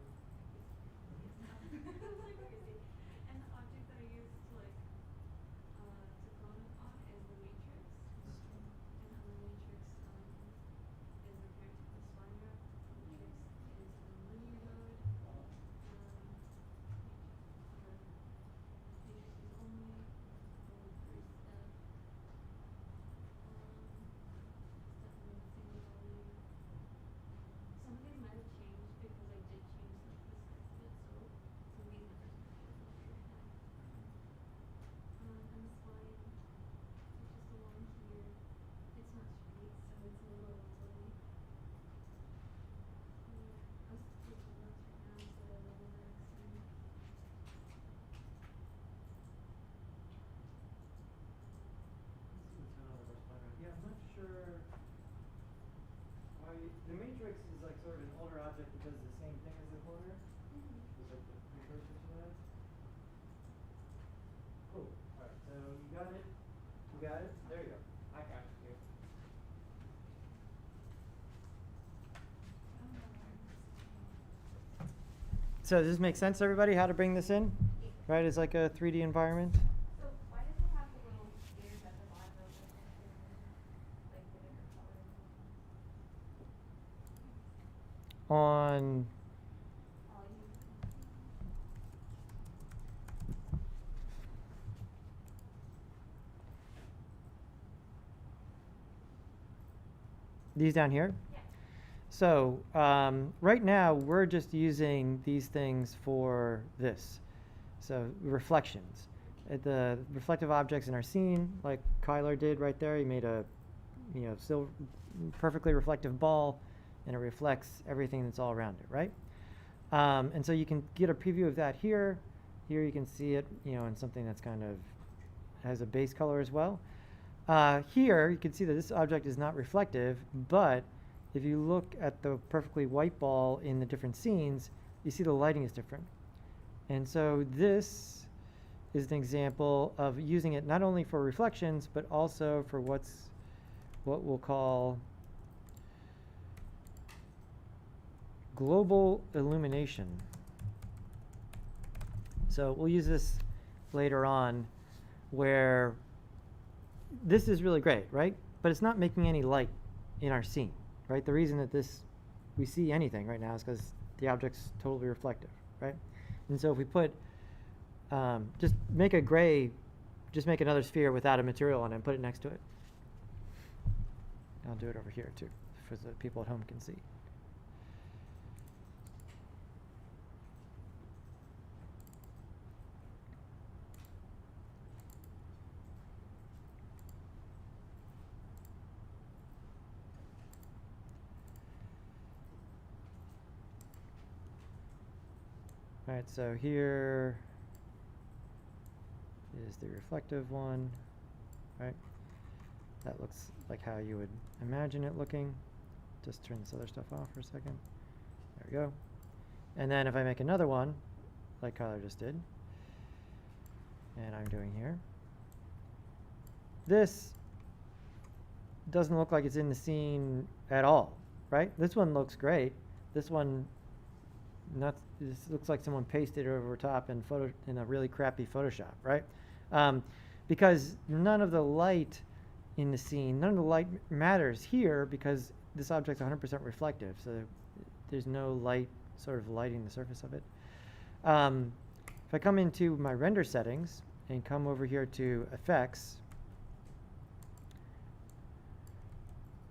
So I did and the object that I used to like to clone on is the matrix. And on the matrix is referring to the spline wrap. The matrix is linear mode. Matrix is only three step. Definitely the same value. Some of these might have changed because I did change like the size of it, so some of these numbers might be a little weird now. And the spline, which is the one here, it's not straight, so it's a little wobbly. I was taking notes right now instead of level maxing. Let's see what's going on with our spline wrap. Yeah, I'm not sure why the matrix is like sort of an older object because it's the same thing as the cloner. It's like the precursor to that. Cool. Alright, so you got it. You got it? There you go. I got it here. So does this make sense to everybody how to bring this in? Right, it's like a 3D environment. So why does it have the little gears at the bottom of it, like the different colors? On All you. these down here? Yeah. So right now we're just using these things for this. So reflections. The reflective objects in our scene, like Kyler did right there, he made a still perfectly reflective ball, and it reflects everything that's all around it, right? And so you can get a preview of that here. Here you can see it, in something that's kind of has a base color as well. Here you can see that this object is not reflective, but if you look at the perfectly white ball in the different scenes, you see the lighting is different. And so this is an example of using it not only for reflections, but also for what we'll call global illumination. So we'll use this later on, where this is really great, right? But it's not making any light in our scene, right? The reason that we see anything right now is because the object's totally reflective, right? And so if we put, just make another sphere without a material on it and put it next to it. I'll do it over here too, so the people at home can see. All right, so here is the reflective one, right? That looks like how you would imagine it looking. Just turn this other stuff off for a second. There we go. And then if I make another one, like Kyler just did, and I'm doing here, this doesn't look like it's in the scene at all, right? This one looks great. This one, this looks like someone pasted it over top in a really crappy Photoshop, right? Because none of the light in the scene, none of the light matters here because this object's 100% reflective, so there's no light sort of lighting the surface of it. If I come into my render settings and come over here to effects,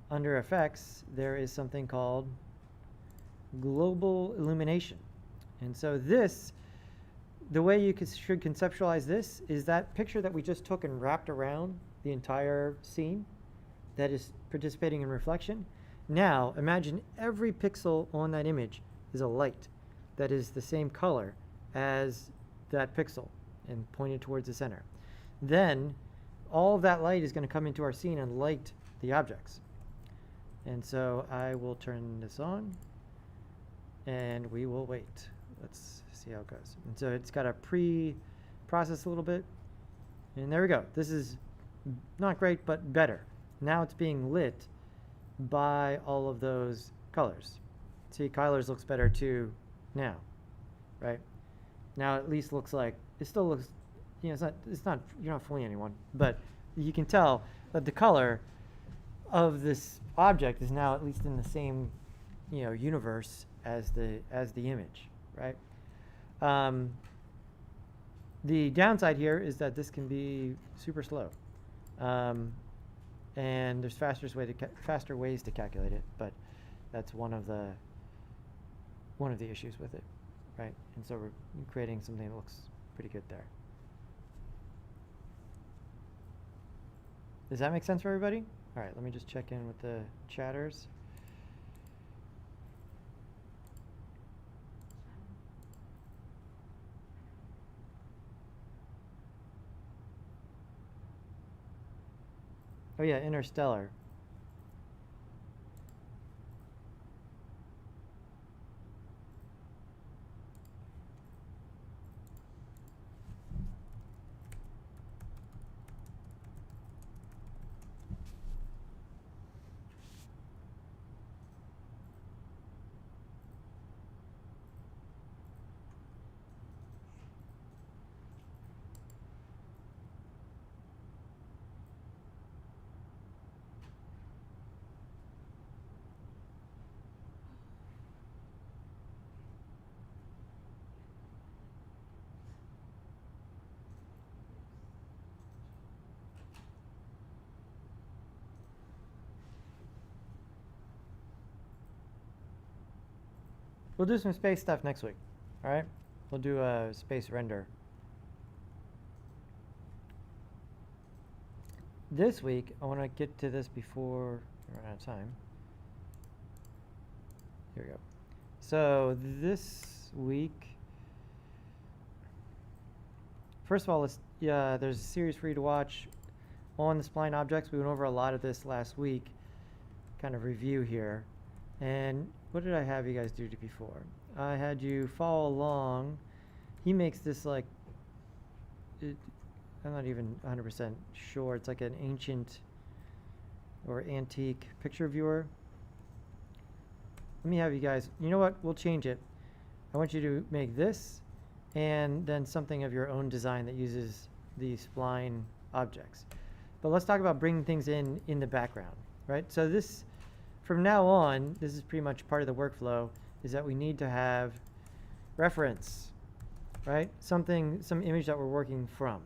under effects there is something called global illumination. And so this, the way you should conceptualize this is that picture that we just took and wrapped around the entire scene that is participating in reflection. Now, imagine every pixel on that image is a light that is the same color as that pixel and pointed towards the center. Then, all of that light is going to come into our scene and light the objects. And so I will turn this on, and we will wait. Let's see how it goes. And so it's got to pre-process a little bit. And there we go. This is not great, but better. Now it's being lit by all of those colors. See, Kyler's looks better too now, right? Now at least looks like, it still looks, you know, you're not fooling anyone, but you can tell that the color of this object is now at least in the same, you know, universe as the image, right? The downside here is that this can be super slow. And there's faster ways to calculate it, but that's one of the issues with it, right? And so we're creating something that looks pretty good there. Does that make sense for everybody? All right, let me just check in with the chatters. Oh yeah, Interstellar. We'll do some space stuff next week, all right? We'll do a space render. This week, I want to get to this before we run out of time. Here we go. So this week, first of all, there's a series for you to watch on the spline objects. We went over a lot of this last week, kind of review here. And what did I have you guys do before? I had you follow along. He makes this like, I'm not even 100% sure. It's like an ancient or antique picture viewer. Let me have you guys, you know what? We'll change it. I want you to make this and then something of your own design that uses the spline objects. But let's talk about bringing things in the background, right? So this, from now on, this is pretty much part of the workflow, is that we need to have reference, right? Some image that we're working from,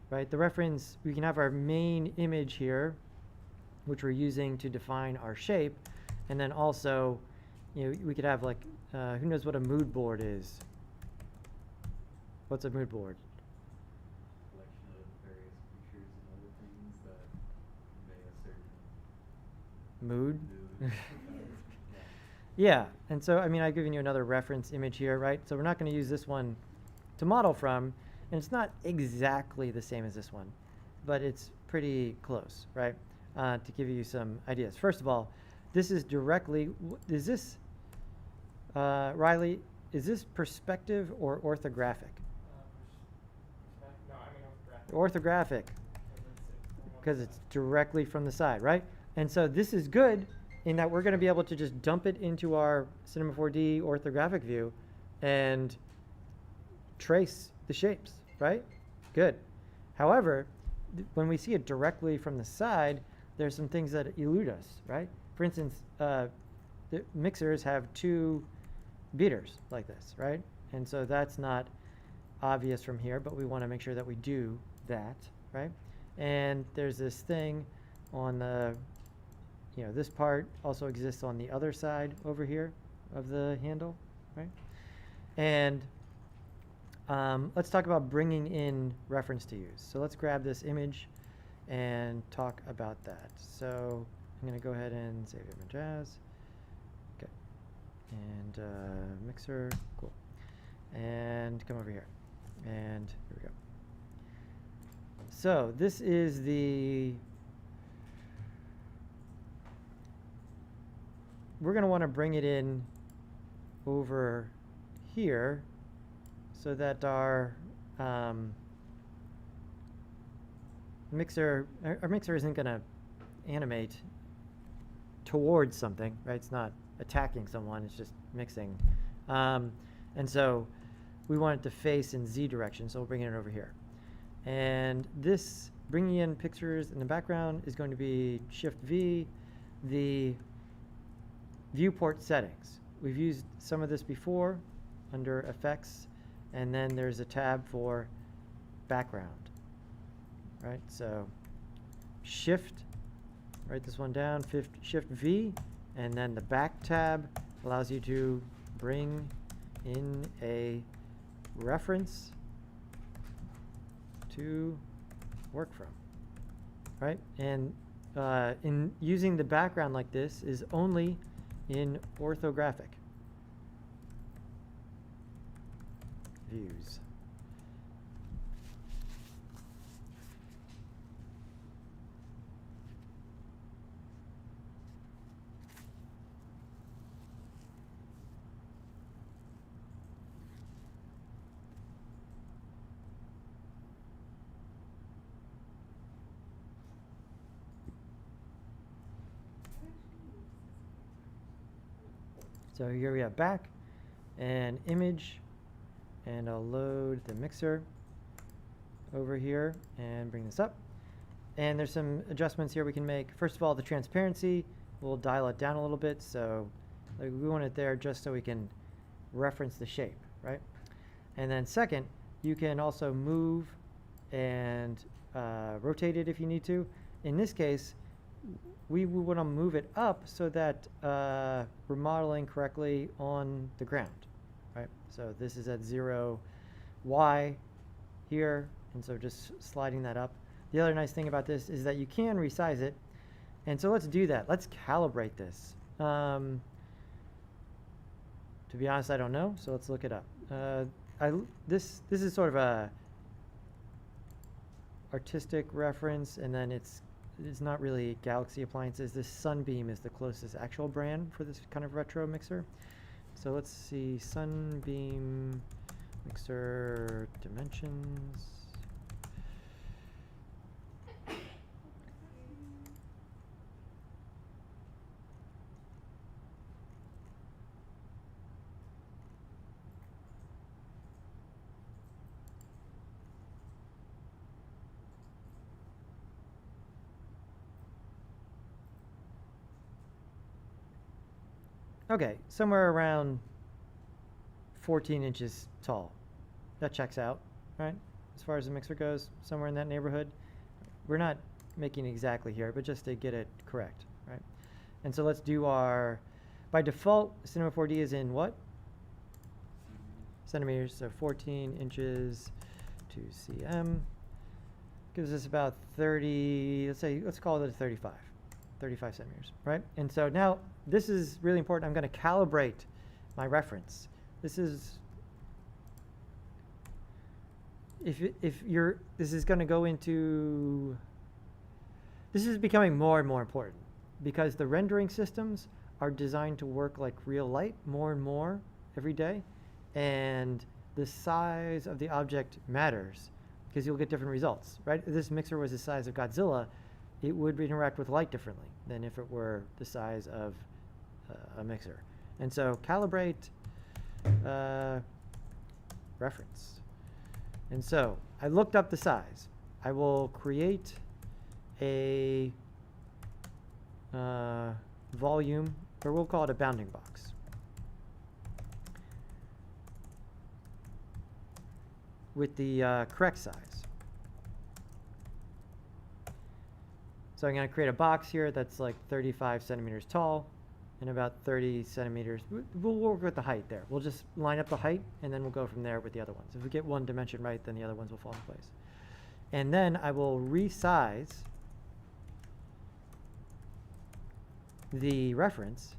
right? The reference, we can have our main image here, which we're using to define our shape, and then also, you know, we could have like, who knows what a mood board is? What's a mood board? Collection of various pictures and other things that convey a certain Mood? mood. Yeah, and so, I mean, I've given you another reference image here, right? So we're not going to use this one to model from, and it's not exactly the same as this one, but it's pretty close, right? To give you some ideas. First of all, this is directly, is this, Riley, is this perspective or orthographic? No, I mean orthographic. Orthographic, because it's directly from the side, right? And so this is good in that we're going to be able to just dump it into our Cinema 4D orthographic view and trace the shapes, right? Good. However, when we see it directly from the side, there's some things that elude us, right? For instance, the mixers have two beaters like this, right? And so that's not obvious from here, but we want to make sure that we do that, right? And there's this thing on the, you know, this part also exists on the other side over here of the handle, right? And let's talk about bringing in reference to use. So let's grab this image and talk about that. So I'm going to go ahead and save image as. Okay. And mixer, cool. And come over here. And here we go. So this is the, we're going to want to bring it in over here so that our mixer isn't going to animate towards something, right? It's not attacking someone, it's just mixing. And so we want it to face in Z direction, so we'll bring it in over here. And this bringing in pictures in the background is going to be Shift V, the viewport settings. We've used some of this before under effects, and then there's a tab for background, right? So Shift, write this one down, Shift V, and then the back tab allows you to bring in a reference to work from, right? And in using the background like this is only in orthographic views. So here we have back and image, and I'll load the mixer over here and bring this up. And there's some adjustments here we can make. First of all, the transparency, we'll dial it down a little bit. So like, we want it there just so we can reference the shape, right? And then second, you can also move and rotate it if you need to. In this case, we want to move it up so that we're modeling correctly on the ground, right? So this is at 0 Y here, and so just sliding that up. The other nice thing about this is that you can resize it, and so let's do that. Let's calibrate this. To be honest, I don't know, so let's look it up. This is sort of a artistic reference, and then it's not really Galaxy appliances. This Sunbeam is the closest actual brand for this kind of retro mixer. So let's see, Sunbeam mixer dimensions. Okay, somewhere around 14 inches tall. That checks out, right? As far as the mixer goes, somewhere in that neighborhood. We're not making exactly here, but just to get it correct, right? And so let's do our, by default, Cinema 4D is in what? Centimeters, so 14 inches to cm. Gives us about 30, let's call it a 35 centimeters, right? And so now, this is really important. I'm going to calibrate my reference. This is, this is going to go into, this is becoming more and more important because the rendering systems are designed to work like real light more and more every day. And the size of the object matters because you'll get different results, right? If this mixer was the size of Godzilla, it would interact with light differently than if it were the size of a mixer. And so calibrate reference. And so I looked up the size. I will create a volume, or we'll call it a bounding box. With the correct size. So I'm going to create a box here that's like 35 centimeters tall. and about 30 centimeters. We'll work with the height there. We'll just line up the height, and then we'll go from there with the other ones. If we get one dimension right, then the other ones will fall into place. And then I will resize the reference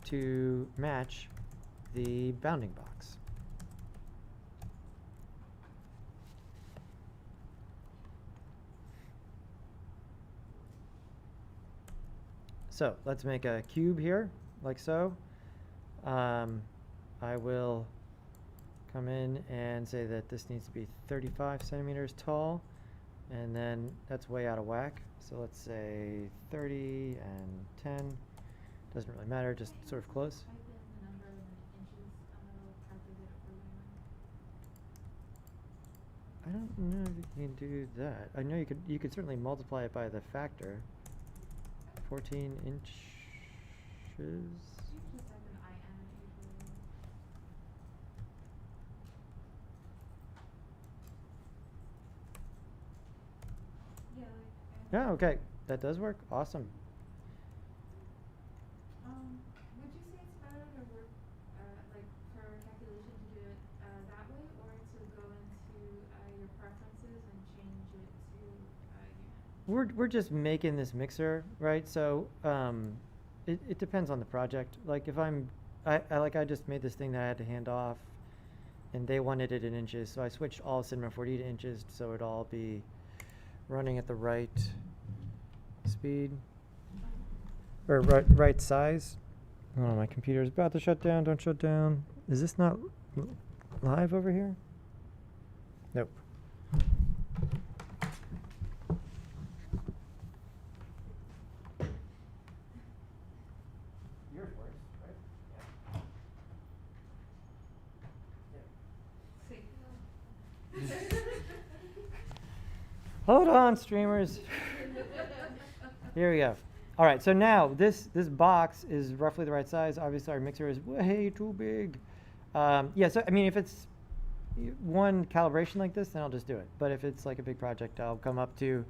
to match the bounding box. So let's make a cube here, like so. I will come in and say that this needs to be 35 centimeters tall, and then that's way out of whack. So let's say 30 and 10. Doesn't really matter, just sort of close. Type in the number in inches, it'll calculate it for you. I don't know if you can do that. I know you could certainly multiply it by the factor. 14 inches. You can just type in IN usually. Yeah, like. Yeah, okay. That does work. Awesome. Would you say it's better to work, like for calculation to do it that way, or to go into your preferences and change it to unit? We're just making this mixer, right? So it depends on the project. Like if I just made this thing that I had to hand off, and they wanted it in inches, so I switched all Cinema 4D to inches, so it'd all be running at the right speed or right size. Oh, my computer's about to shut down. Don't shut down. Is this not live over here? Nope. Yours works, right? Yeah. Safe. Hold on, streamers. Here we go. All right, so now this box is roughly the right size. Obviously, our mixer is way too big. Yeah, so I mean, if it's one calibration like this, then I'll just do it. But if it's like a big project, I'll come up to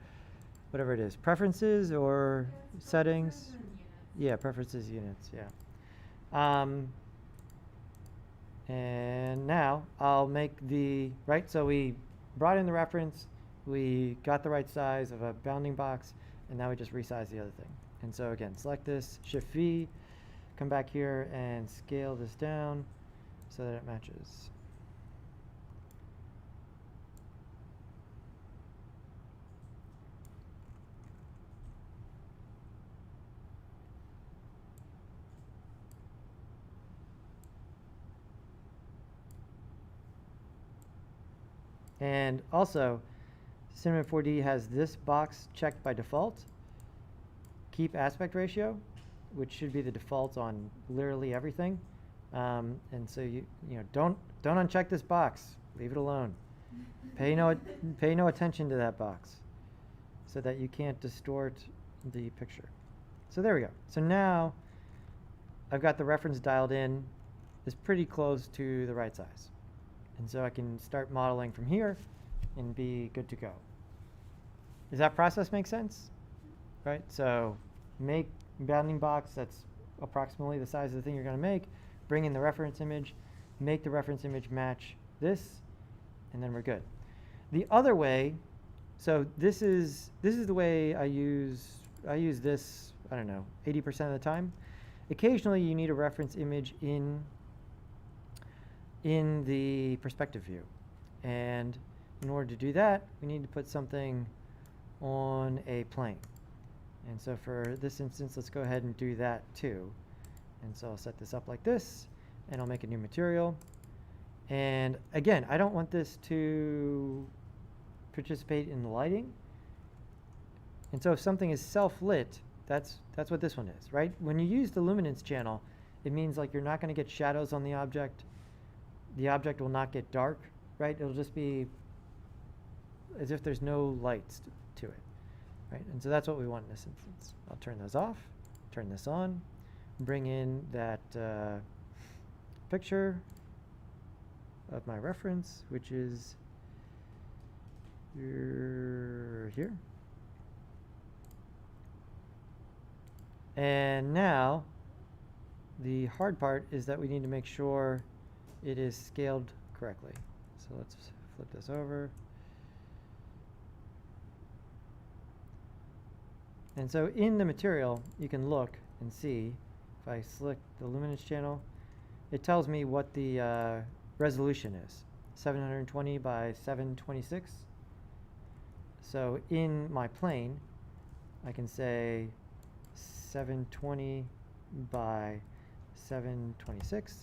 whatever it is, preferences or settings. Yeah, preferences, units, yeah. And now I'll make right, so we brought in the reference, we got the right size of a bounding box, and now we just resize the other thing. And so again, select this, Shift V, come back here and scale this down so that it matches. And also, Cinema 4D has this box checked by default. Keep aspect ratio, which should be the default on literally everything. And so you don't uncheck this box. Leave it alone. Pay no attention to that box, so that you can't distort the picture. So there we go. So now I've got the reference dialed in. It's pretty close to the right size. And so I can start modeling from here and be good to go. Does that process make sense? Right? So make bounding box that's approximately the size of the thing you're going to make, bring in the reference image, make the reference image match this, and then we're good. The other way, so this is the way I use this, I don't know, 80% of the time. Occasionally you need a reference image in the perspective view. And in order to do that, we need to put something on a plane. And so for this instance, let's go ahead and do that too. And so I'll set this up like this, and I'll make a new material. And again, I don't want this to participate in the lighting. And so if something is self-lit, that's what this one is, right? When you use the luminance channel, it means like you're not going to get shadows on the object. The object will not get dark, right? It'll just be as if there's no lights to it, right? And so that's what we want in this instance. I'll turn those off, turn this on, bring in that picture of my reference, which is here. And now, the hard part is that we need to make sure it is scaled correctly. So let's flip this over. And so in the material, you can look and see, if I select the luminance channel, it tells me what the resolution is, 720 by 726. So in my plane, I can say 720 by 726.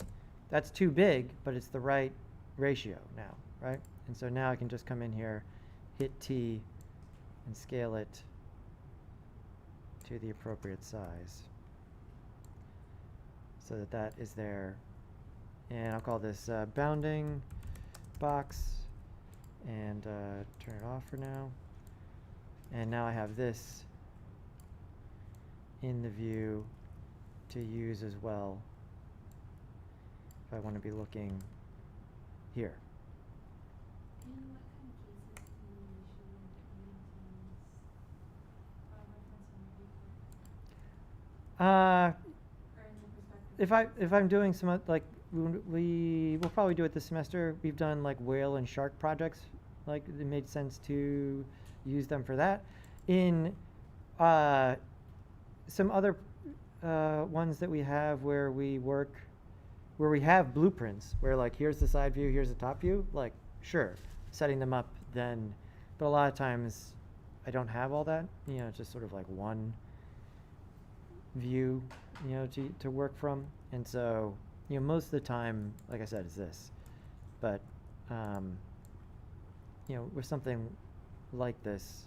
That's too big, but it's the right ratio now, right? And so now I can just come in here, hit T, and scale it to the appropriate size so that that is there. And I'll call this bounding box and turn it off for now. And now I have this in the view to use as well if I want to be looking here. In what kind of cases do you usually maintain reference on your viewport? Or in the perspective? If I'm doing some like we'll probably do it this semester. We've done like whale and shark projects. Like it made sense to use them for that. In some other ones that we have where we work, where we have blueprints, where like here's the side view, here's the top view. Like sure, setting them up then, but a lot of times I don't have all that. You know, it's just sort of like one view, you know, to work from. And so, you know, most of the time, like I said, is this. But, you know, with something like this.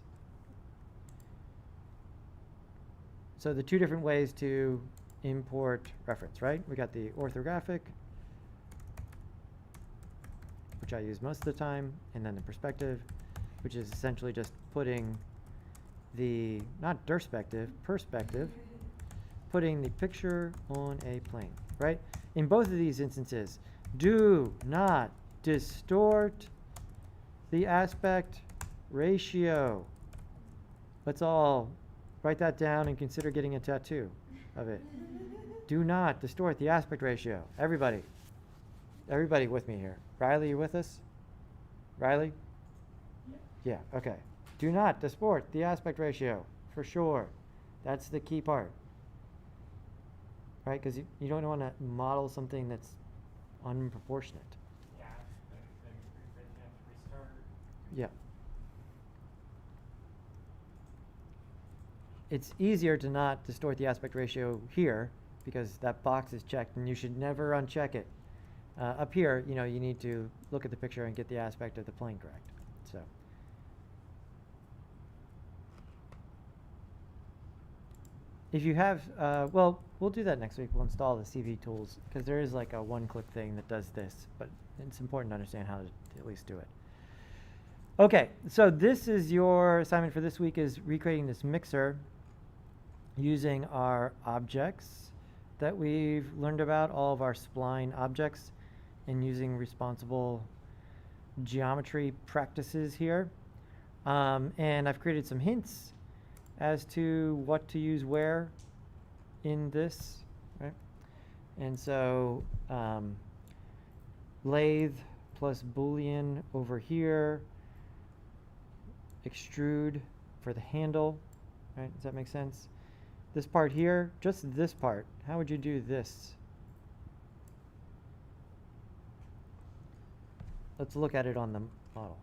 So the two different ways to import reference, right? We got the orthographic, which I use most of the time, and then the perspective, which is essentially just putting the, not perspective, putting the picture on a plane, right? In both of these instances, do not distort the aspect ratio. Let's all write that down and consider getting a tattoo of it. Do not distort the aspect ratio. Everybody with me here. Riley, you with us? Riley? Yeah, okay. Do not distort the aspect ratio, for sure. That's the key part. Right, because you don't want to model something that's unproportionate. Yeah, then you have to restart. Yeah. It's easier to not distort the aspect ratio here because that box is checked and you should never uncheck it. Up here, you know, you need to look at the picture and get the aspect of the plane correct. So. If you have, well, we'll do that next week. We'll install the CV tools because there is like a one-click thing that does this, but it's important to understand how to at least do it. Okay, so this is your assignment for this week is recreating this mixer using our objects that we've learned about, all of our spline objects, and using responsible geometry practices here. And I've created some hints as to what to use where in this, right? And so lathe plus Boolean over here, extrude for the handle, right? Does that make sense? This part here, just this part, how would you do this? Let's look at it on the model.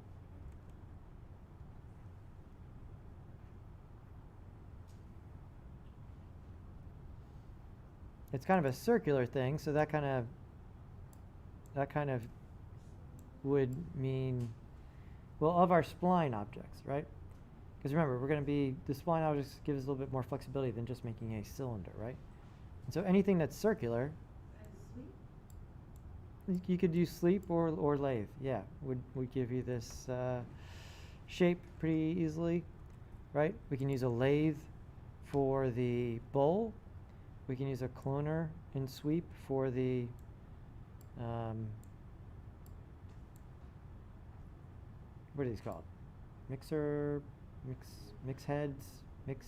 It's kind of a circular thing, so that kind of would mean, well, of our spline objects, right? Because remember, we're going to be, the spline objects give us a little bit more flexibility than just making a cylinder, right? And so anything that's circular, you could use sleep or lathe, yeah, would give you this shape pretty easily, right? We can use a lathe for the bowl. We can use a cloner in sweep for the what are these called? Mixer, mix heads, mix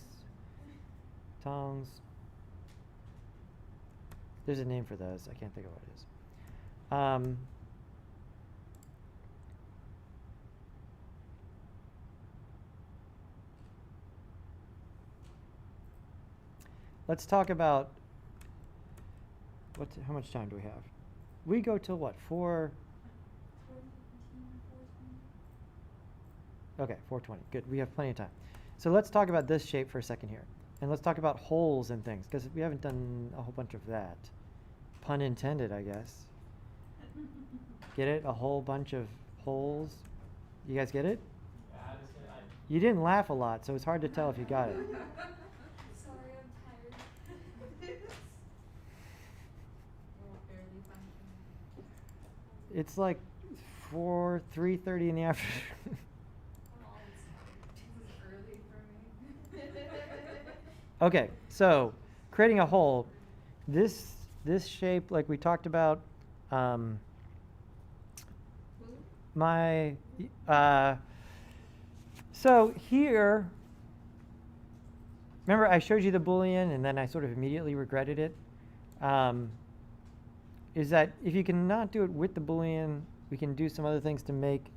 tongues. There's a name for those. I can't think of what it is. Let's talk about how much time do we have? We go till what? 4? 4:15, 4:20. Okay, 4:20. Good. We have plenty of time. So let's talk about this shape for a second here. And let's talk about holes and things, because we haven't done a whole bunch of that. Pun intended, I guess. Get it? A whole bunch of holes. You guys get it? Yeah, I just gonna, You didn't laugh a lot, so it's hard to tell if you got it. Sorry, I'm tired. Well, barely functioning. It's like 3:30 in the afternoon. I'm always tired. This is early for me. Okay, so creating a hole. This shape, like we talked about, so here, remember I showed you the Boolean and then I sort of immediately regretted it. Is that if you cannot do it with the Boolean, we can do some other things to make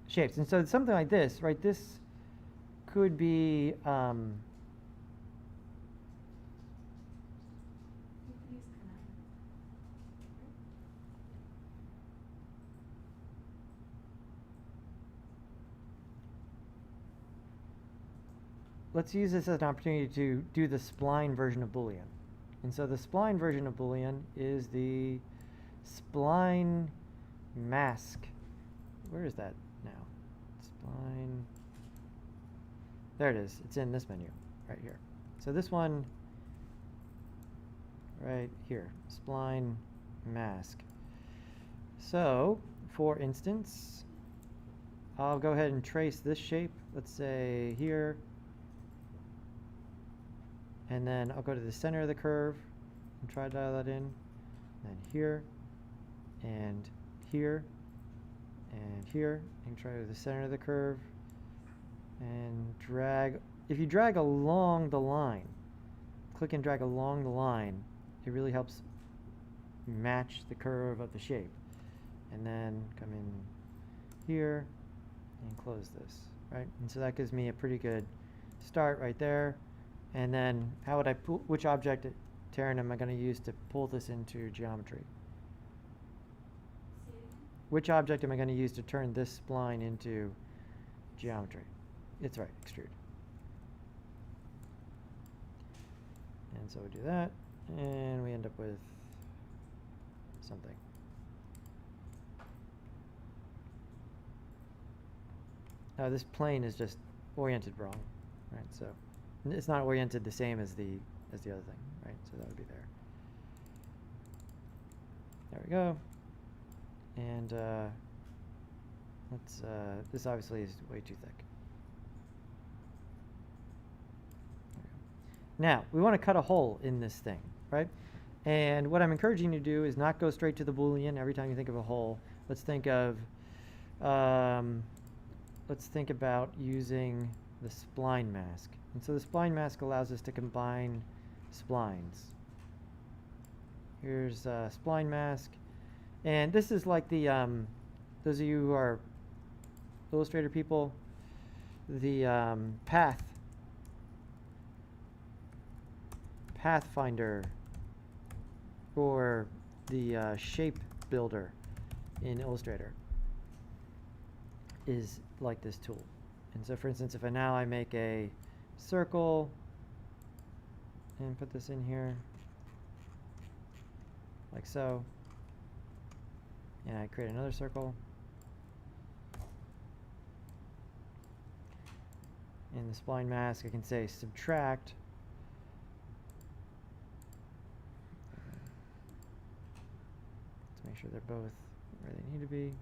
shapes. And so something like this, right? This could be You could use connect. let's use this as an opportunity to do the spline version of Boolean. And so the spline version of Boolean is the Spline Mask. Where is that now? Spline. There it is. It's in this menu right here. So this one right here, Spline Mask. So, for instance, I'll go ahead and trace this shape. Let's say here. And then I'll go to the center of the curve and try to dial that in. Then here, and here, and here, and try to the center of the curve. And drag. If you drag along the line, click and drag along the line, it really helps match the curve of the shape. And then come in here and close this, right? And so that gives me a pretty good start right there. And then how would I pull, which object, Taryn, am I going to use to pull this into geometry? Say it again. Which object am I going to use to turn this spline into geometry? It's right, extrude. And so we do that, and we end up with something. Now this plane is just oriented wrong, right? So it's not oriented the same as the other thing, right? So that would be there. There we go. And let's. This obviously is way too thick. Now, we want to cut a hole in this thing, right? And what I'm encouraging you to do is not go straight to the Boolean every time you think of a hole. Let's think about using the spline mask. And so the spline mask allows us to combine splines. Here's spline mask. And this is like the, those of you who are Illustrator people, the Pathfinder or the shape builder in Illustrator is like this tool. And so for instance, if I make a circle and put this in here like so, and I create another circle, in the spline mask I can say subtract to make sure they're both where they need to be.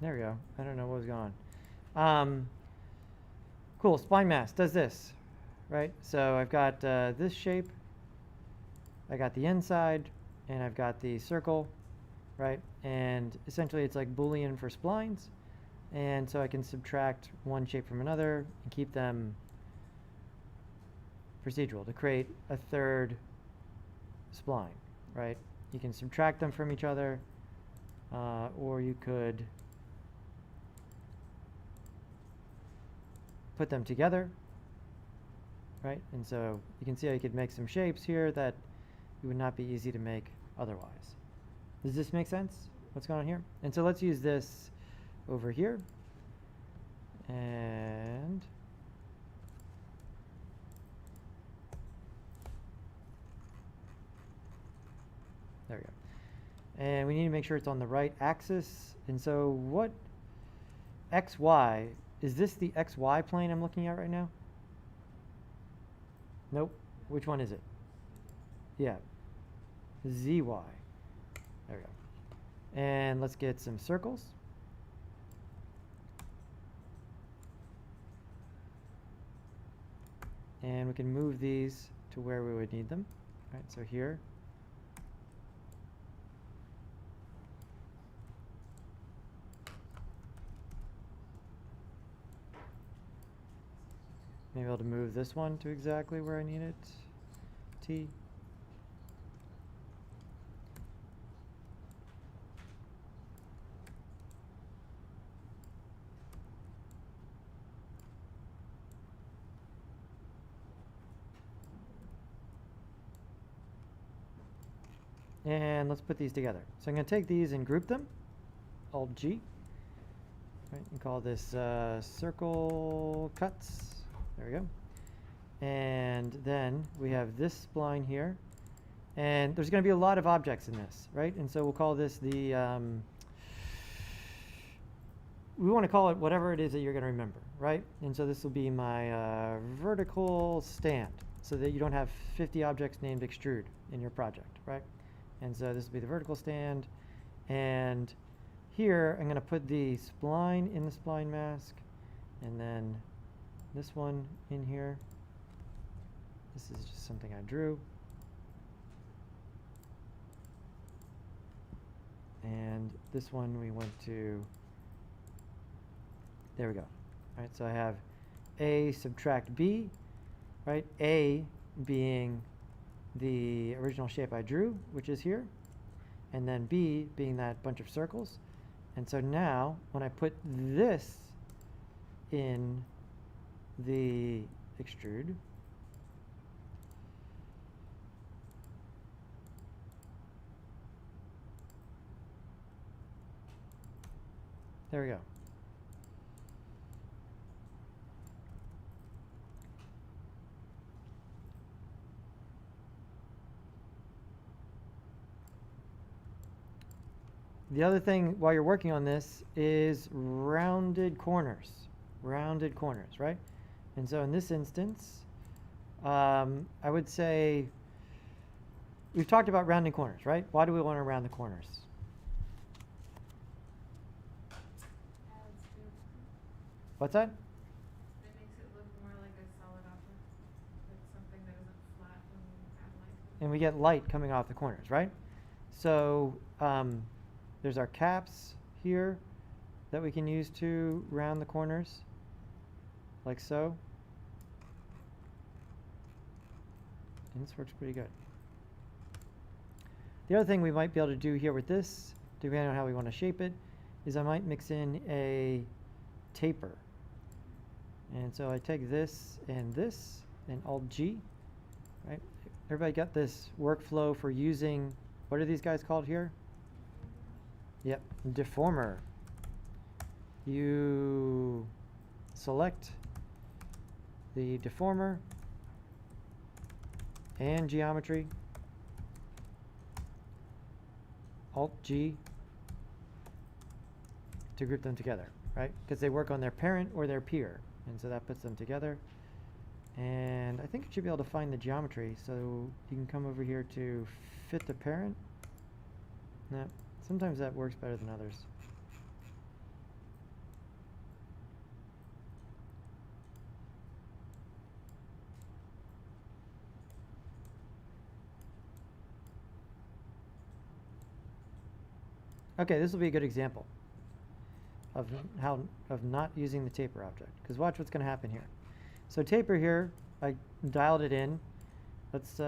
There we go. I don't know what was going on. Cool. Spline Mask does this, right? So I've got this shape. I got the inside, and I've got the circle, right? And essentially, it's like Boolean for splines. And so I can subtract one shape from another and keep them procedural to create a third spline, right? You can subtract them from each other, or you could put them together, right? And so you can see how you could make some shapes here that it would not be easy to make otherwise. Does this make sense? What's going on here? And so let's use this over here. And there we go. And we need to make sure it's on the right axis. And so what XY, is this the XY plane I'm looking at right now? Nope. Which one is it? Yeah. ZY. There we go. And let's get some circles. And we can move these to where we would need them. All right, so here. Maybe I'll move this one to exactly where I need it. T. And let's put these together. So I'm going to take these and group them. Alt G. Right, and call this circle cuts. There we go. And then we have this spline here. And there's going to be a lot of objects in this, right? And so we'll call this the, we want to call it whatever it is that you're going to remember, right? And so this will be my vertical stand, so that you don't have 50 objects named extrude in your project, right? And so this will be the vertical stand. And here I'm going to put the spline in the spline mask, and then this one in here. This is just something I drew. And this one we went to, there we go. All right, so I have A subtract B, right? A being the original shape I drew, which is here, and then B being that bunch of circles. And so now when I put this in the extrude, there we go. The other thing while you're working on this is rounded corners, right? And so in this instance, I would say we've talked about rounding corners, right? Why do we want to round the corners? What's that? It makes it look more like a solid object, like something that isn't flat when you add light to it. And we get light coming off the corners, right? So there's our caps here that we can use to round the corners, like so. And this works pretty good. The other thing we might be able to do here with this, depending on how we want to shape it, is I might mix in a taper. And so I take this and Alt G, right? Everybody got this workflow for using, what are these guys called here? Yep, Deformer. You select the deformer and geometry, Alt G, to group them together, right? Because they work on their parent or their peer. And so that puts them together. And I think it should be able to find the geometry. So you can come over here to fit the parent. No, sometimes that works better than others. Okay, this will be a good example of of not using the taper object. Because watch what's going to happen here. So taper here, I dialed it in. Let's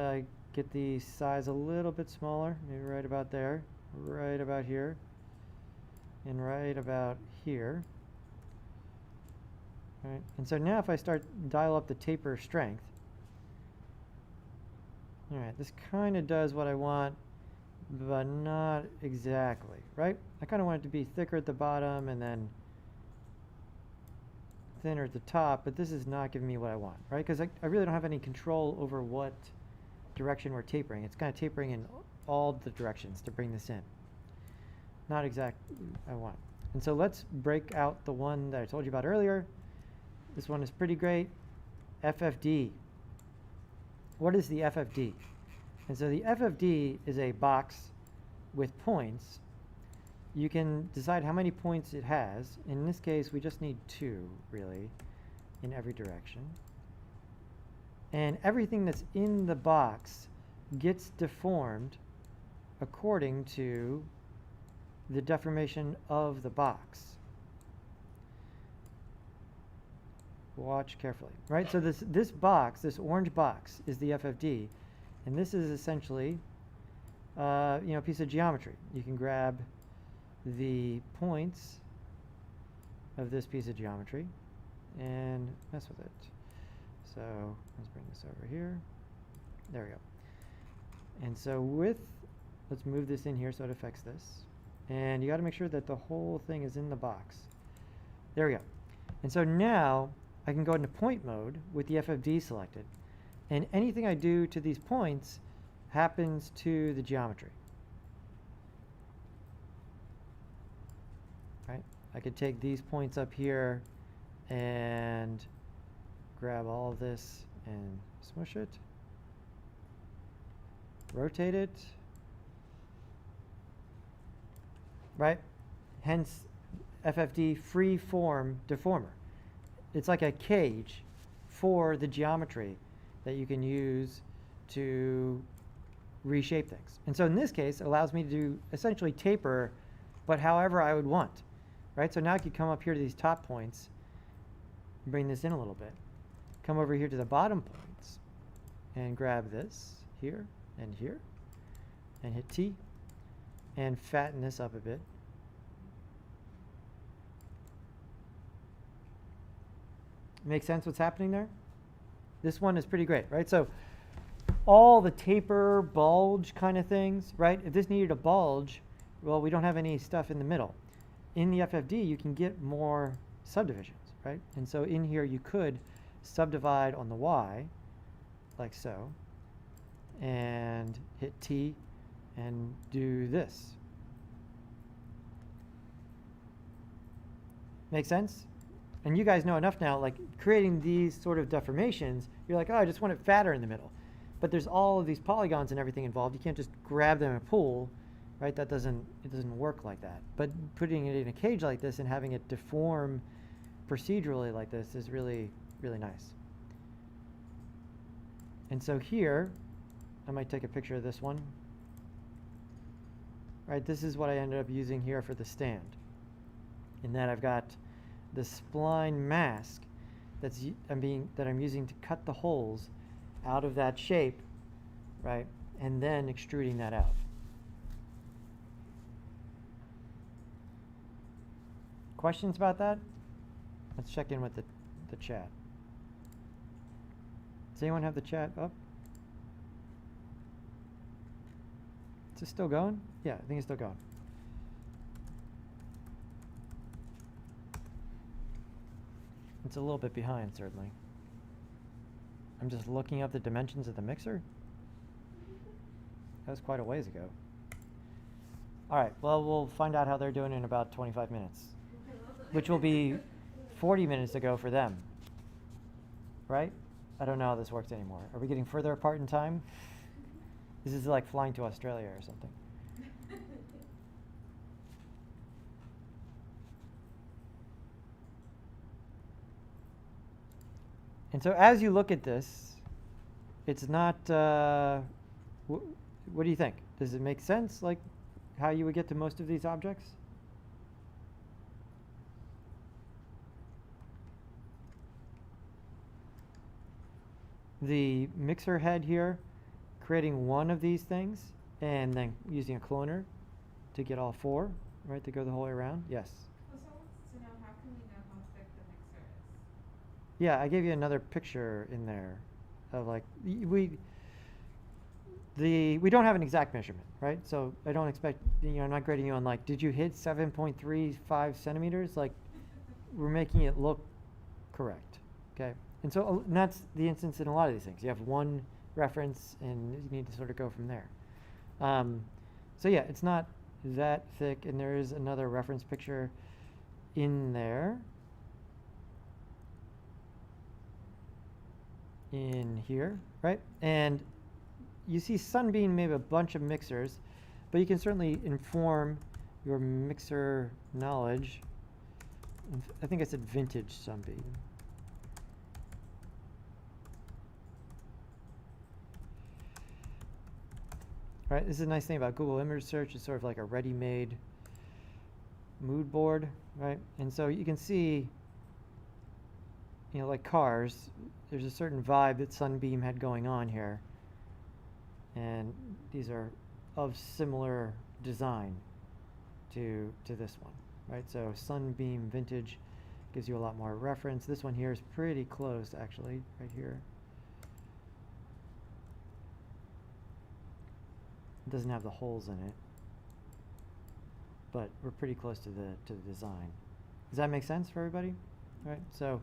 get the size a little bit smaller, maybe right about there, right about here, and right about here. All right. And so now if I start dial up the taper strength, all right, this kind of does what I want, but not exactly, right? I kind of want it to be thicker at the bottom and then thinner at the top, but this is not giving me what I want, right? Because I really don't have any control over what direction we're tapering. It's kind of tapering in all the directions to bring this in. Not exactly I want. And so let's break out the one that I told you about earlier. This one is pretty great. FFD. What is the FFD? And so the FFD is a box with points. You can decide how many points it has. In this case, we just need 2, really, in every direction. And everything that's in the box gets deformed according to the deformation of the box. Watch carefully, right? So this box, this orange box, is the FFD, and this is essentially, a piece of geometry. You can grab the points of this piece of geometry and mess with it. So let's bring this over here. There we go. And so let's move this in here so it affects this. And you got to make sure that the whole thing is in the box. There we go. And so now I can go into point mode with the FFD selected. And anything I do to these points happens to the geometry. Right? I could take these points up here and grab all of this and smush it, rotate it, right? Hence FFD free form deformer. It's like a cage for the geometry that you can use to reshape things. And so in this case, it allows me to do essentially taper, but however I would want, right? So now I could come up here to these top points, bring this in a little bit, come over here to the bottom points, and grab this here, and hit T, and fatten this up a bit. Make sense what's happening there? This one is pretty great, right? So all the taper, bulge kind of things, right? If this needed a bulge, well, we don't have any stuff in the middle. In the FFD, you can get more subdivisions, right? And so in here, you could subdivide on the Y, like so, and hit T and do this. Make sense? And you guys know enough now, like creating these sort of deformations, you're like, oh, I just want it fatter in the middle. But there's all of these polygons and everything involved. You can't just grab them and pull, right? It doesn't work like that. But putting it in a cage like this and having it deform procedurally like this is really, really nice. And so here, I might take a picture of this one. Right, this is what I ended up using here for the stand. In that I've got the Spline Mask that I'm using to cut the holes out of that shape, right, and then extruding that out. Questions about that? Let's check in with the chat. Does anyone have the chat up? Is it still going? Yeah, I think it's still going. It's a little bit behind, certainly. I'm just looking up the dimensions of the mixer. That was quite a ways ago. All right, well, we'll find out how they're doing in about 25 minutes, which will be 40 minutes ago for them, right? I don't know how this works anymore. Are we getting further apart in time? This is like flying to Australia or something. And so as you look at this, it's not, what do you think? Does it make sense? Like, how you would get to most of these objects? The mixer head here, creating one of these things, and then using a cloner to get all four, right, to go the whole way around? Yes. Well, someone wants to know, how can we know how thick the mixer is? Yeah, I gave you another picture in there of like, we don't have an exact measurement, right? So I don't expect, I'm not grading you on like, did you hit 7.35 centimeters? Like, we're making it look correct, okay? And so and that's the instance in a lot of these things. You have one reference and you need to sort of go from there. So yeah, it's not that thick, and there is another reference picture in there. In here, right? And you see Sunbeam made a bunch of mixers, but you can certainly inform your mixer knowledge. I think I said vintage Sunbeam. Right, this is a nice thing about Google image search. It's sort of like a ready-made mood board, right? And so you can see, like cars, there's a certain vibe that Sunbeam had going on here. And these are of similar design to this one, right? So Sunbeam Vintage gives you a lot more reference. This one here is pretty close, actually, right here. It doesn't have the holes in it, but we're pretty close to the design. Does that make sense for everybody? Right. So,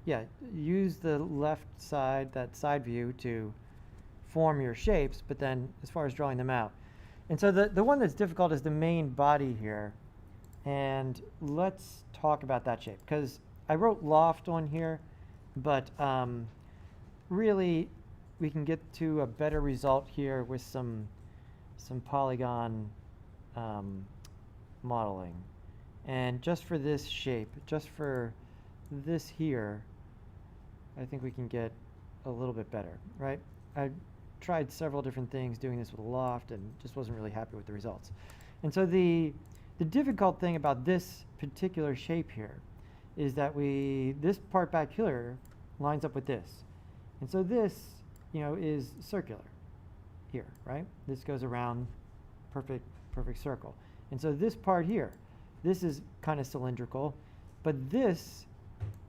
yeah, use the left side, that side view, to form your shapes, but then as far as drawing them out. And so the one that's difficult is the main body here. And let's talk about that shape, because I wrote loft on here, but really we can get to a better result here with some polygon modeling. And just for this shape, just for this here, I think we can get a little bit better, right? I tried several different things doing this with a loft and just wasn't really happy with the results. And so the difficult thing about this particular shape here is that this part back here lines up with this. And so this, is circular here, right? This goes around perfect circle. And so this part here, this is kind of cylindrical, but this,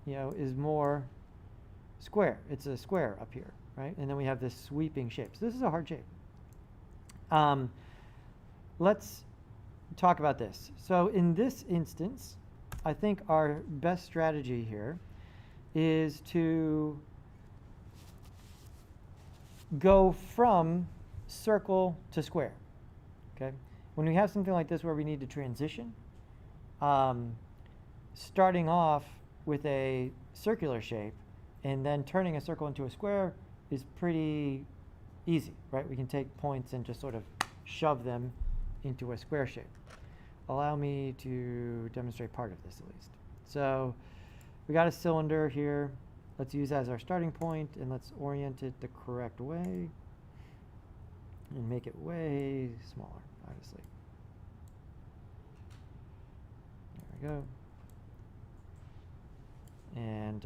is more square. It's a square up here, right? And then we have this sweeping shape. So this is a hard shape. Let's talk about this. So in this instance, I think our best strategy here is to go from circle to square, okay? When we have something like this where we need to transition, starting off with a circular shape and then turning a circle into a square is pretty easy, right? We can take points and just sort of shove them into a square shape. Allow me to demonstrate part of this at least. So we got a cylinder here. Let's use that as our starting point, and let's orient it the correct way and make it way smaller, obviously. There we go. And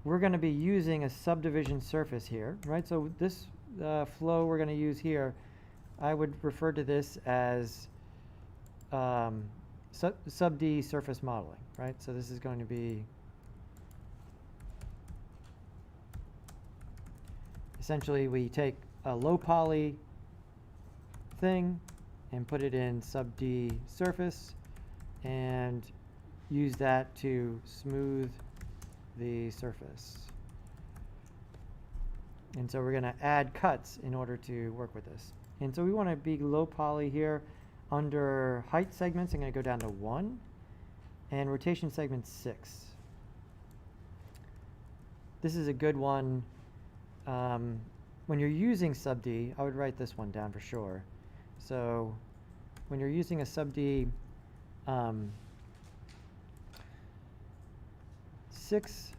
we're going to be using a subdivision surface here, right? So this flow we're going to use here, I would refer to this as sub-D surface modeling, right? So this is going to be essentially we take a low poly thing and put it in sub-D surface and use that to smooth the surface. And so we're going to add cuts in order to work with this. And so we want to be low poly here. Under height segments, I'm going to go down to 1, and rotation segment 6. This is a good one. When you're using sub-D, I would write this one down for sure. So when you're using a sub-D, 6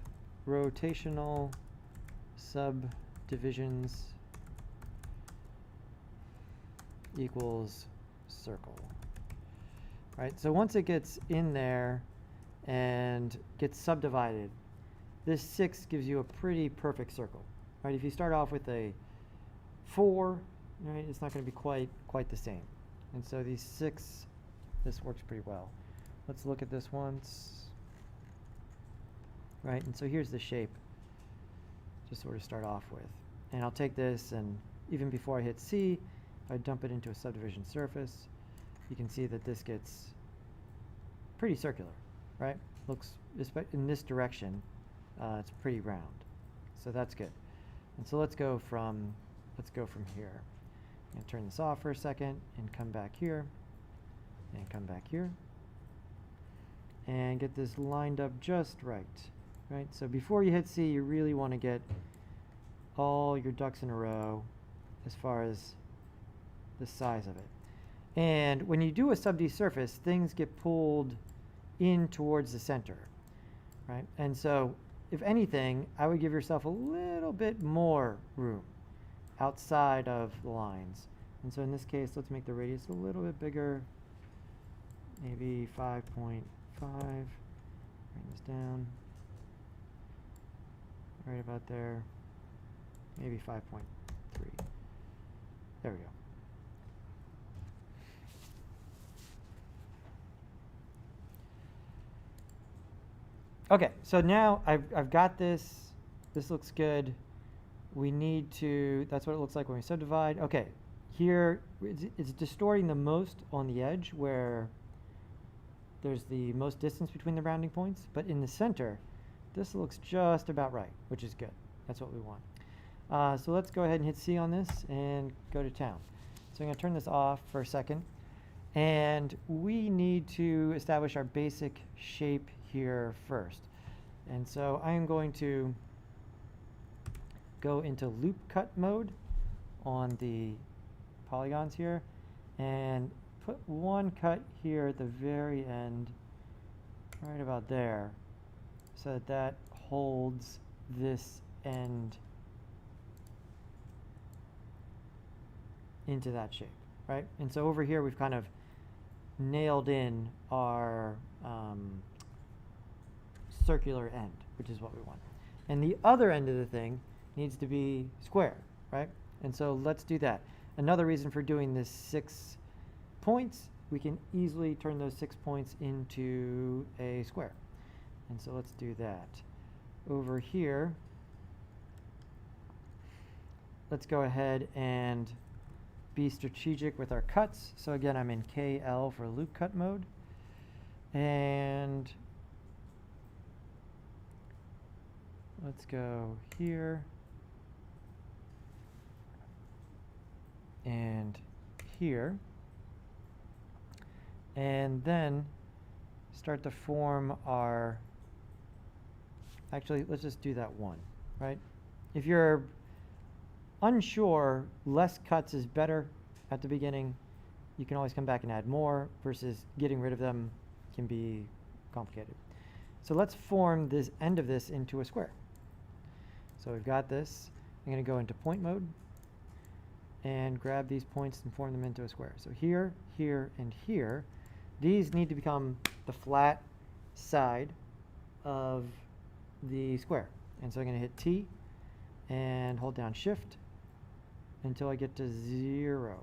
rotational subdivisions equals circle. Right, so once it gets in there and gets subdivided, this 6 gives you a pretty perfect circle. Right, if you start off with a 4, right, it's not going to be quite the same. And so these 6, this works pretty well. Let's look at this once. Right, and so here's the shape to sort of start off with. And I'll take this, and even before I hit C, I dump it into a subdivision surface. You can see that this gets pretty circular, right? Looks, in this direction, it's pretty round. So that's good. And so let's go from here. I'm going to turn this off for a second and come back here and come back here and get this lined up just right. Right? So before you hit C, you really want to get all your ducks in a row as far as the size of it. And when you do a sub-D surface, things get pulled in towards the center, right? And so, if anything, I would give yourself a little bit more room outside of the lines. And so in this case, let's make the radius a little bit bigger, maybe 5.5. Bring this down. Right about there, maybe 5.3. There we go. Okay, so now I've got this. This looks good. We need to, that's what it looks like when we subdivide. Okay, here it's distorting the most on the edge where there's the most distance between the rounding points, but in the center, this looks just about right, which is good. That's what we want. So let's go ahead and hit C on this and go to town. So I'm going to turn this off for a second. And we need to establish our basic shape here first. And so I am going to go into loop cut mode on the polygons here and put one cut here at the very end, right about there, so that that holds this end into that shape, right? And so over here we've kind of nailed in our circular end, which is what we want. And the other end of the thing needs to be square, right? And so let's do that. Another reason for doing this 6 points, we can easily turn those 6 points into a square. And so let's do that. Over here, let's go ahead and be strategic with our cuts. So again, I'm in KL for loop cut mode. And let's go here and here. And then start to form our, actually, let's just do that one, right? If you're unsure, less cuts is better at the beginning. You can always come back and add more, versus getting rid of them can be complicated. So let's form this end of this into a square. So we've got this. I'm going to go into point mode and grab these points and form them into a square. So here, here, and here, these need to become the flat side of the square. And so I'm going to hit T and hold down Shift until I get to 0,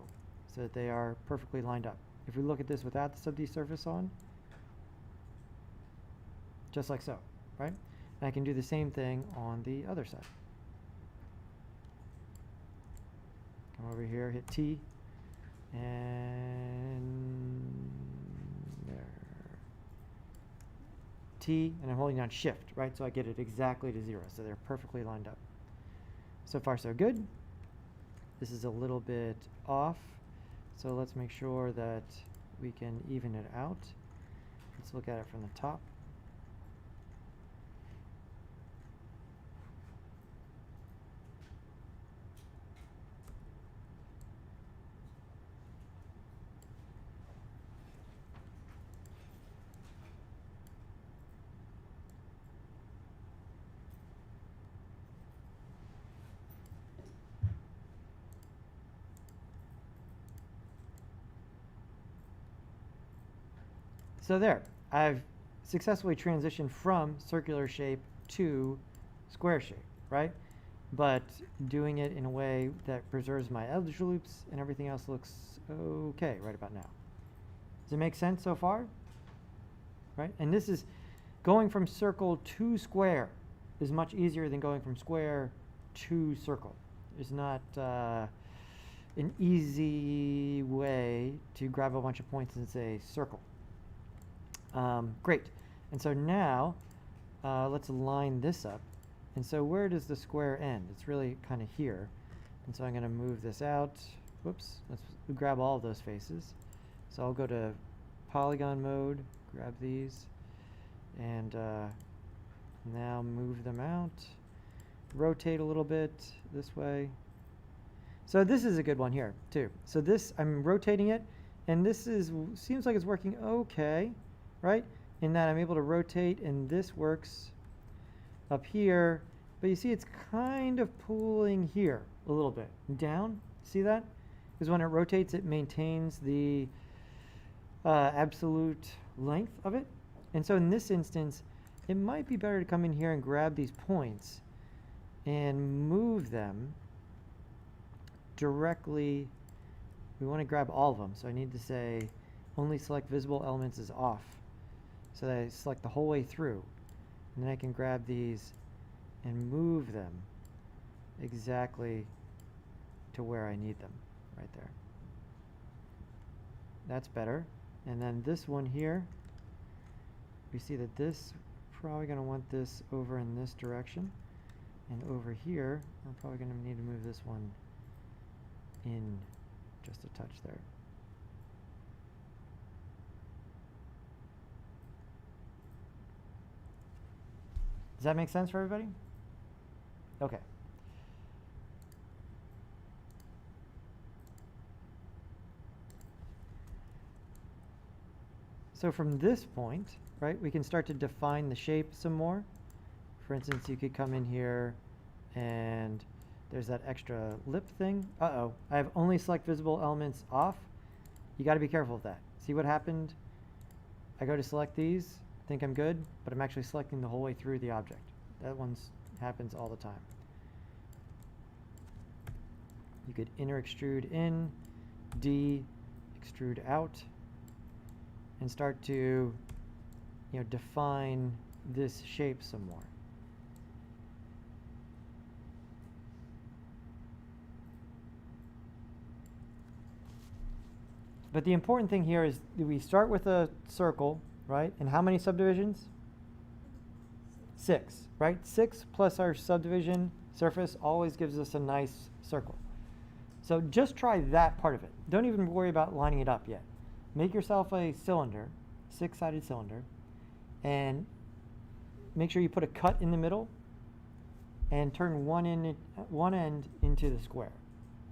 so that they are perfectly lined up. If we look at this without the sub-D surface on, just like so, right? And I can do the same thing on the other side. Come over here, hit T, and there. T, and I'm holding down Shift, right? So I get it exactly to 0, so they're perfectly lined up. So far, so good. This is a little bit off, so let's make sure that we can even it out. Let's look at it from the top. So there, I've successfully transitioned from circular shape to square shape, right? But doing it in a way that preserves my edge loops and everything else looks okay right about now. Does it make sense so far? Right? And this is going from circle to square is much easier than going from square to circle. There's not an easy way to grab a bunch of points and say circle. Great. And so now let's line this up. And so where does the square end? It's really kind of here. And so I'm going to move this out. Whoops. Let's grab all of those faces. So I'll go to polygon mode, grab these, and now move them out. Rotate a little bit this way. So this is a good one here too. So this, I'm rotating it, and this seems like it's working okay, right? In that I'm able to rotate, and this works up here, but you see it's kind of pulling here a little bit down. See that? Because when it rotates, it maintains the absolute length of it. And so in this instance, it might be better to come in here and grab these points and move them directly. We want to grab all of them, so I need to say only select visible elements is off, so that I select the whole way through, and then I can grab these and move them exactly to where I need them, right there. That's better. And then this one here, we see that this, probably going to want this over in this direction, and over here we're probably going to need to move this one in just a touch there. Does that make sense for everybody? Okay. So from this point, right, we can start to define the shape some more. For instance, you could come in here and there's that extra lip thing. Uh-oh, I have only select visible elements off. You got to be careful of that. See what happened? I go to select these, think I'm good, but I'm actually selecting the whole way through the object. That one happens all the time. You could inner extrude in, extrude out, and start to, define this shape some more. But the important thing here is that we start with a circle, right? And how many subdivisions? 6, right? 6 plus our subdivision surface always gives us a nice circle. So just try that part of it. Don't even worry about lining it up yet. Make yourself a cylinder, 6-sided cylinder, and make sure you put a cut in the middle and turn one end into the square,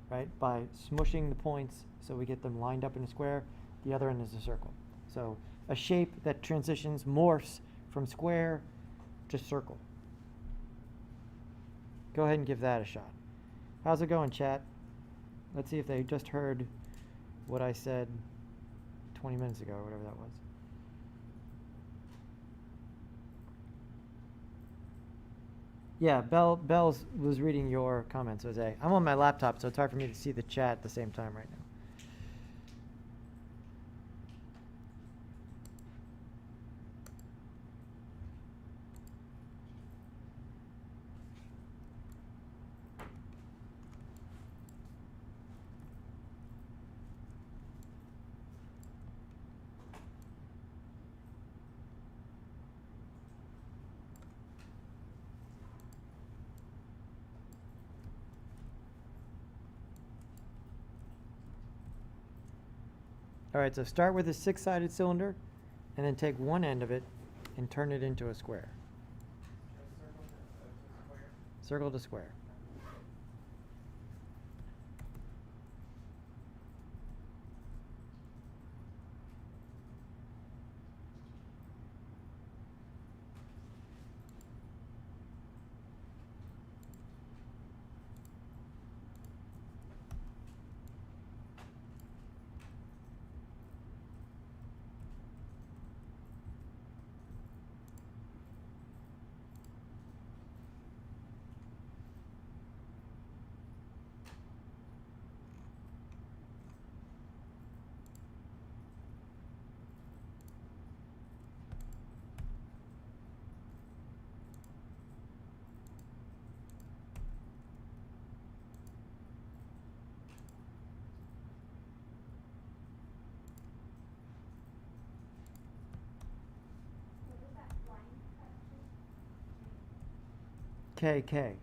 right? By smushing the points so we get them lined up in a square. The other end is a circle. So a shape that transitions, morphs from square to circle. Go ahead and give that a shot. How's it going, chat? Let's see if they just heard what I said 20 minutes ago or whatever that was. Yeah, Bell's was reading your comments, Jose. I'm on my laptop, so it's hard for me to see the chat at the same time right now. All right, so start with a 6-sided cylinder, and then take one end of it and turn it into a square. Circle to square. KK.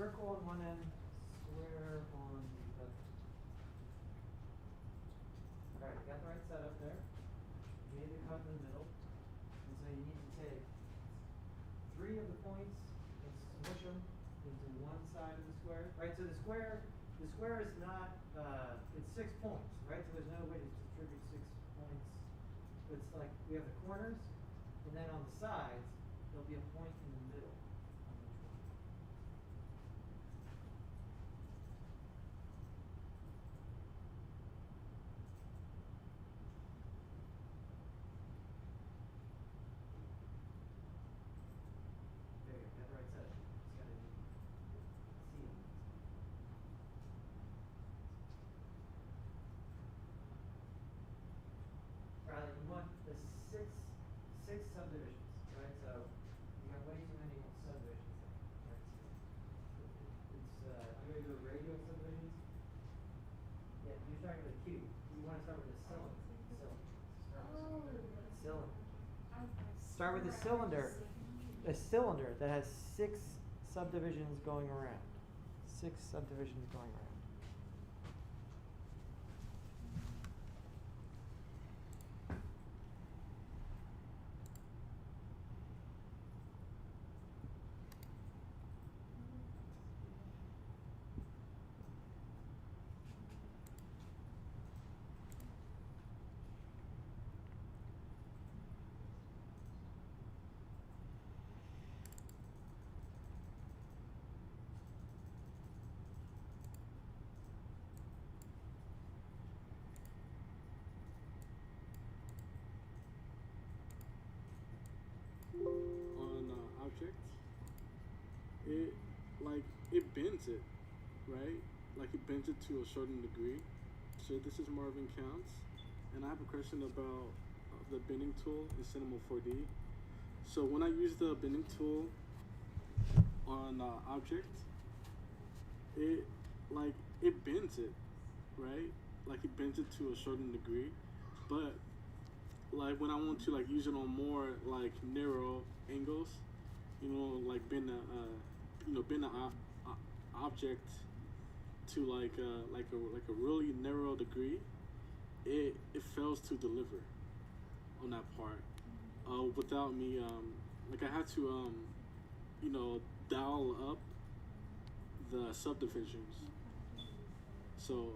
circle on one end, square on the other. Alright, you got the right setup there. You made the cut in the middle. And so you need to take 3 of the points and smush them into one side of the square. Right, so the square is not, it's 6 points, right? So there's no way to distribute 6 points. It's like we have the corners, and then on the sides, there'll be a point in the middle on each one. There you go, got the right setup. Just gotta see them. Riley, you want the six subdivisions, right? So you got way too many subdivisions there, right? So I'm going to do a radio subdivisions. Yeah, you're starting with a cube. You want to start with a cylinder. Cylinder. Start with a cylinder. A cylinder that has 6 subdivisions going around. 6 subdivisions going around. On object, it bends it, right? Like it bends it to a certain degree. So this is Marvin Counts, and I have a question about the bending tool in Cinema 4D. So when I use the bending tool on object, it bends it, right? Like it bends it to a certain degree, but like when I want to like use it on more like narrow angles, like bend a object to like a really narrow degree, it fails to deliver on that part. Without me like I had to dial up the subdivisions. So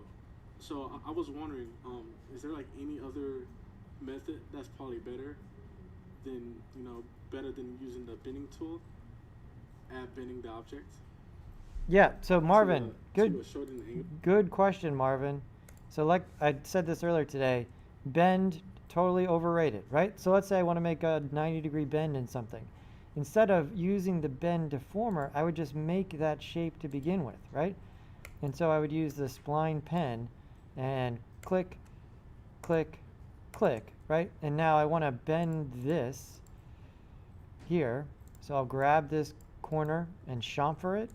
I was wondering, is there like any other method that's probably better than using the bending tool at bending the object? Yeah, so Marvin, to a certain angle? good question, Marvin. So like I said this earlier today, bend, totally overrated, right? So let's say I want to make a 90-degree bend in something. Instead of using the bend deformer, I would just make that shape to begin with, right? And so I would use the spline pen and click, click, click, right? And now I want to bend this here. So I'll grab this corner and chamfer it,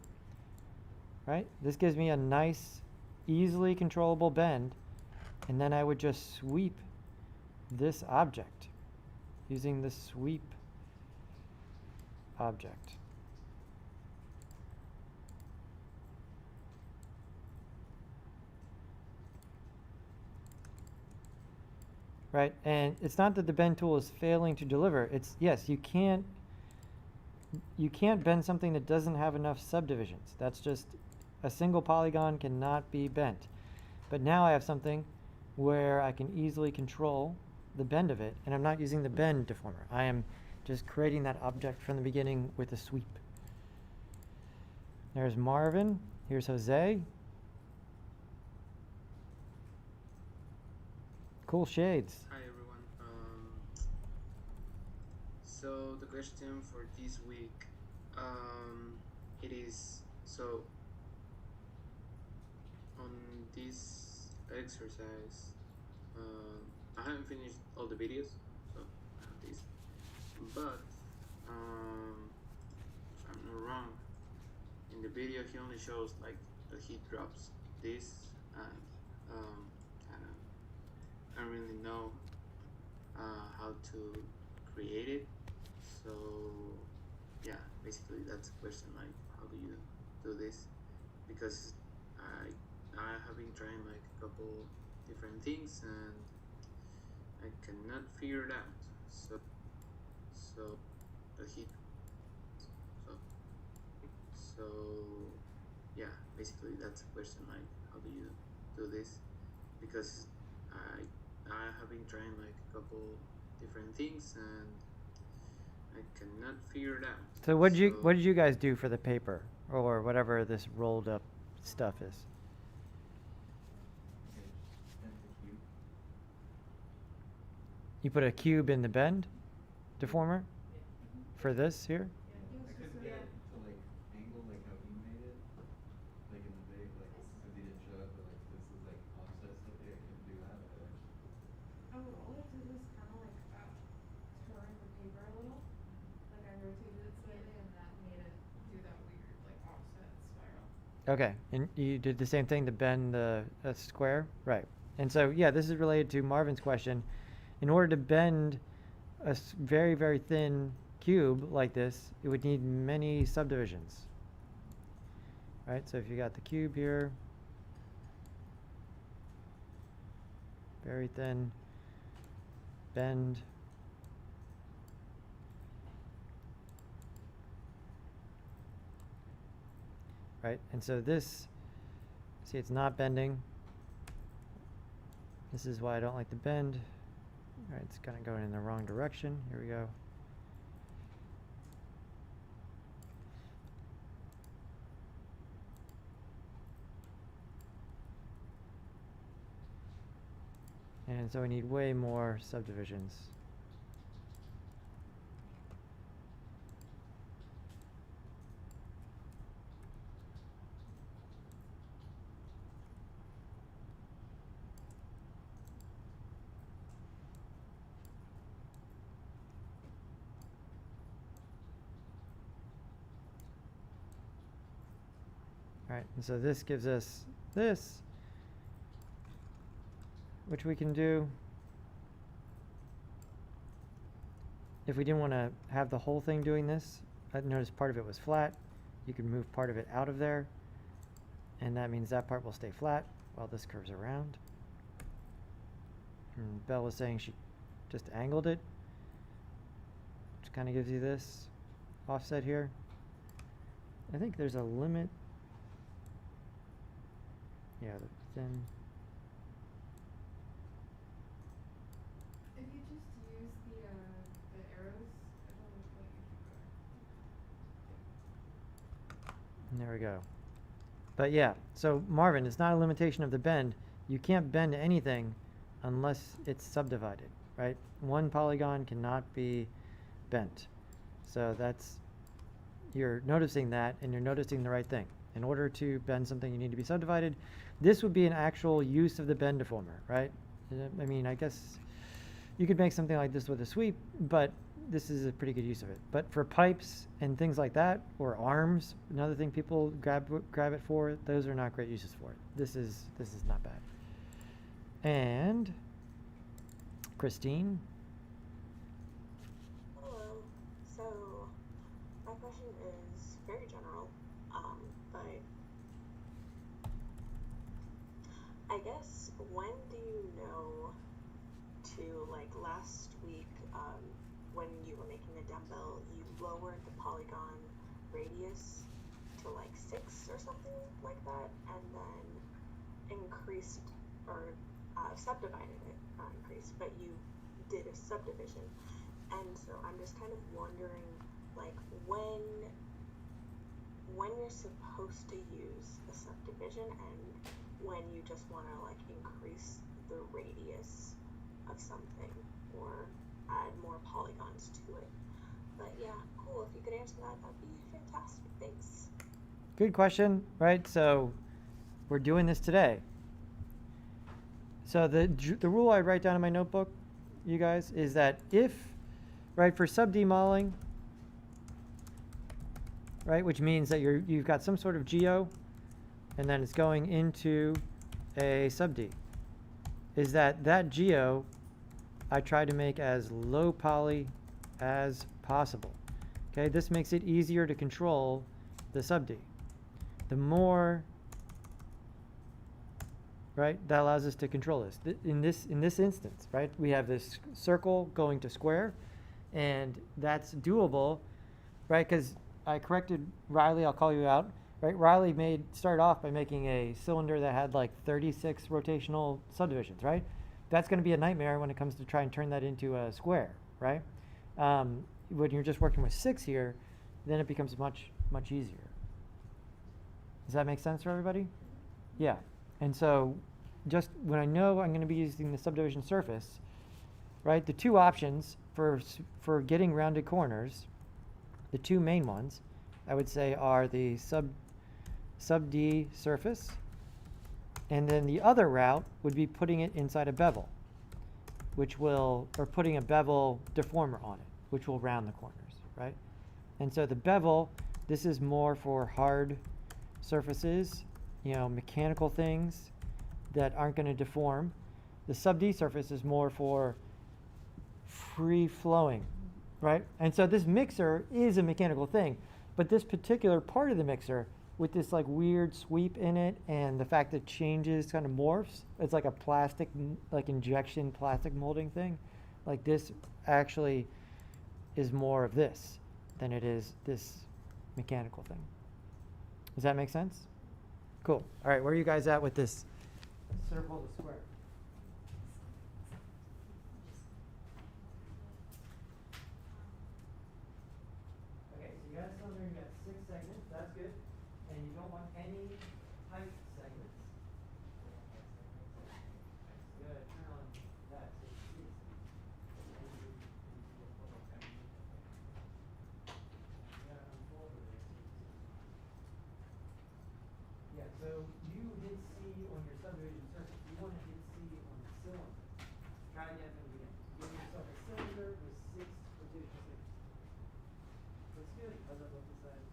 right? This gives me a nice, easily controllable bend. And then I would just sweep this object using the sweep object. Right, and it's not that the bend tool is failing to deliver. It's, yes, you can't bend something that doesn't have enough subdivisions. That's just, a single polygon cannot be bent. But now I have something where I can easily control the bend of it, and I'm not using the bend deformer. I am just creating that object from the beginning with a sweep. There's Marvin. Here's Jose. Cool shades. Hi everyone. So the question for this week, it is, so on this exercise, I haven't finished all the videos, so I have this, but if I'm not wrong, in the video he only shows like that he drops this, and I don't really know how to create it. So yeah, basically that's the question, like how do you do this because I have been trying like a couple different things and I cannot figure it out. So the heat. So yeah, basically that's the question. Like, how do you do this? Because I have been trying like a couple different things and I cannot figure it out. So what did you guys do for the paper or whatever this rolled up stuff is? Okay, just bend the cube. You put a cube in the bend deformer for this here? Yeah, I couldn't get it to like angle like how you made it, like in the big, like because he didn't show up, but like this is like offset stuff. I couldn't do that. Oh, all I did was kind of like turn the paper a little. Like I rotated it slightly and that made it do that weird like offset spiral. Okay, and you did the same thing to bend the square? Right. And so, yeah, this is related to Marvin's question. In order to bend a very, very thin cube like this, it would need many subdivisions. Right, so if you got the cube here, very thin, bend. Right, and so this, see, it's not bending. This is why I don't like the bend. All right, it's kind of going in the wrong direction. Here we go. And so we need way more subdivisions. Right, and so this gives us this, which we can do if we didn't want to have the whole thing doing this. Notice part of it was flat. You can move part of it out of there, and that means that part will stay flat while this curves around. And Belle was saying she just angled it, which kind of gives you this offset here. I think there's a limit. Yeah, the thin. If you just use the arrows, I don't know what you And there we go. But yeah, so Marvin, it's not a limitation of the bend. You can't bend anything unless it's subdivided, right? One polygon cannot be bent. So that's, you're noticing that and you're noticing the right thing. In order to bend something, you need to be subdivided. This would be an actual use of the bend deformer, right? I mean, I guess you could make something like this with a sweep, but this is a pretty good use of it. But for pipes and things like that, or arms, another thing people grab it for, those are not great uses for it. This is not bad. And Christine. Hello. So my question is very general, but I guess when do you know to, like last week, when you were making the dumbbell, you lowered the polygon radius to like 6 or something like that, and then increased or subdivided it, not increased, but you did a subdivision. And so I'm just kind of wondering, like, when you're supposed to use a subdivision and when you just want to like increase the radius of something or add more polygons to it. But yeah, cool. If you could answer that, that'd be fantastic. Thanks. Good question, right? So we're doing this today. So the rule I write down in my notebook, you guys, is that if, right, for sub-demodeling, right, which means that you've got some sort of geo, and then it's going into a sub-D, is that geo I try to make as low poly as possible. Okay, this makes it easier to control the sub-D. the more, right, that allows us to control this. In this instance, right, we have this circle going to square, and that's doable, right, because I corrected Riley, I'll call you out, right? Riley started off by making a cylinder that had like 36 rotational subdivisions, right? That's going to be a nightmare when it comes to try and turn that into a square, right? When you're just working with 6 here, then it becomes much, much easier. Does that make sense for everybody? Yeah. And so just when I know I'm going to be using the subdivision surface, right, the two options for getting rounded corners, the two main ones, I would say, are the sub D surface, and then the other route would be putting it inside a bevel, or putting a bevel deformer on it, which will round the corners, right? And so the bevel, this is more for hard surfaces, mechanical things that aren't going to deform. The sub D surface is more for free flowing, right? And so this mixer is a mechanical thing, but this particular part of the mixer with this like weird sweep in it and the fact that it changes, kind of morphs, it's like a plastic, like injection plastic molding thing. Like this actually is more of this than it is this mechanical thing. Does that make sense? Cool. All right, where are you guys at with this circle to square? Okay, so you got a cylinder, you got 6 segments, that's good. And you don't want any tight segments. You gotta turn on that so you see it. You gotta unfold it. Yeah, so you hit C on your subdivision surface. You want to hit C on the cylinder. Try again from the beginning. Give yourself a cylinder with 6 rotational segments. Looks good. How's that look inside?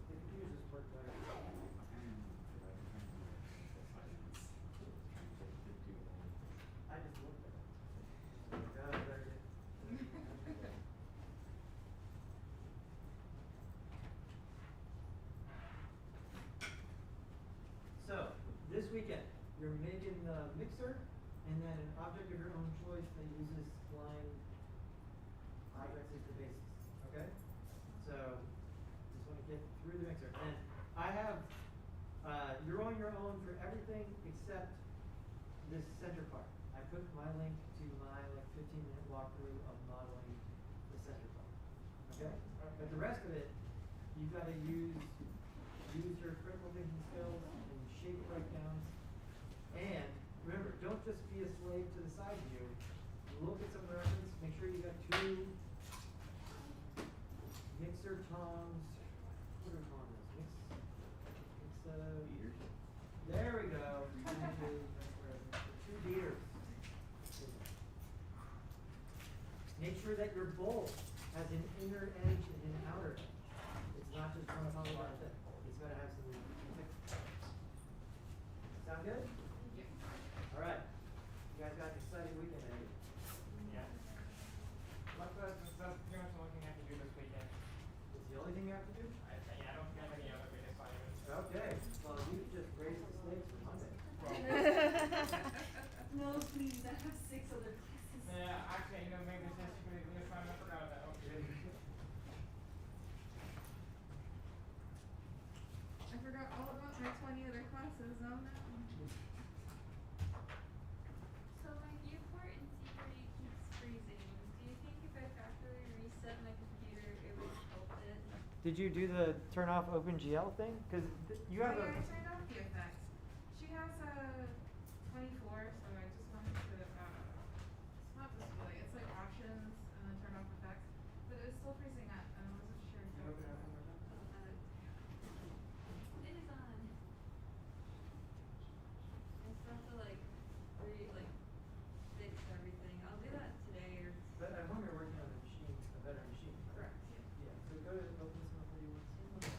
The computers just work better. I just looked at it. God, I better get. So, this weekend, you're making the mixer and then an object of your own choice that uses Spline objects as the basis. Okay? So, just want to get through the mixer. And I have, you're on your own for everything except this center part. I put my link to my like 15-minute walkthrough of modeling the center part. Okay? But the rest of it, you've got to use your critical thinking skills and shape breakdowns. And remember, don't just be a slave to the side view. Look at some of the reference. Make sure you got 2 mixer tongs. What are we calling this? There we go. 2 beaters. Make sure that your bowl has an inner edge and an outer edge. It's not just one upon the other. It's got to have some. Sound good? Yeah. All right. You guys got an exciting weekend ahead of you. Yeah. That's pretty much the only thing I have to do this weekend. It's the only thing you have to do? I don't have any other big assignments. Okay. Well, you just raised the stakes for Monday. No, please, I have 6 other classes. Yeah, actually, maybe this is really the assignment I forgot about. Okay. I forgot all about my 20 other classes. Oh no. So my viewport in Security keeps freezing. Do you think if I factory reset my computer, it would help it? Did you do the turn off OpenGL thing? Because you have Oh, a. yeah, I turned off the effects. She has a 24, so I just went to it's not display, it's like options and then turn off effects. But it's still freezing up and I wasn't sure if Can you open it up one more time? It is on. I still have to fix everything. I'll do that today or. But at home you're working on a machine, a better machine. Correct, Yeah. So go to open this one for you once.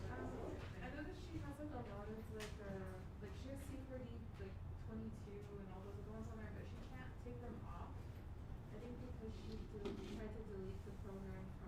I know that she has like a lot of she has C4D 22 and all those other ones on there, but she can't take them off. I think because she tried to delete the program from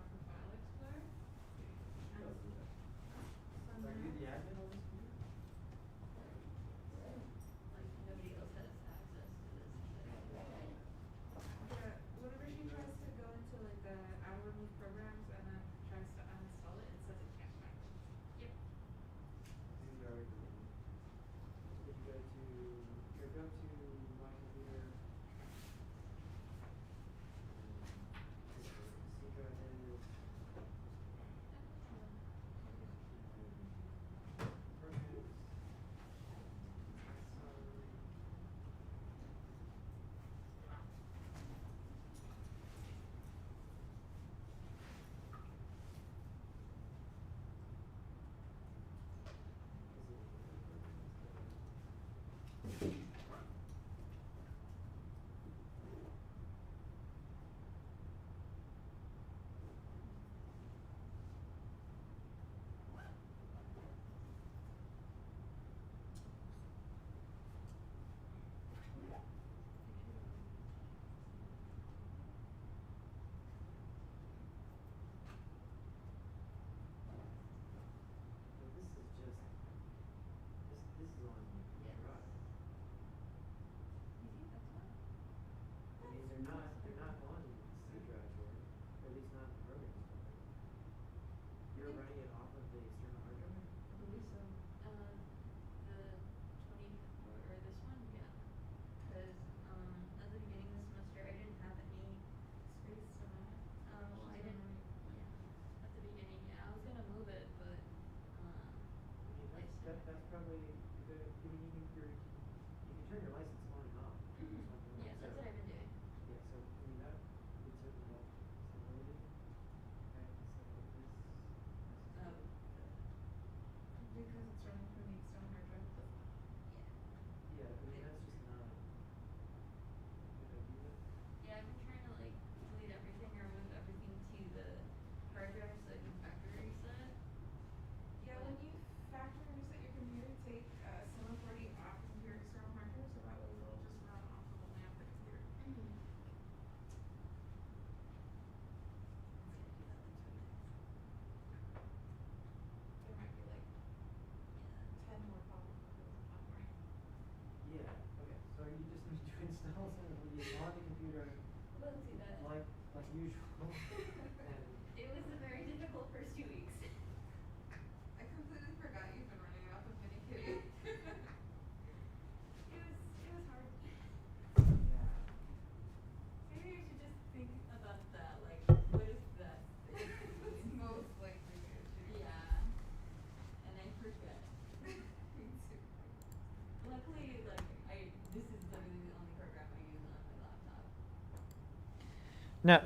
No,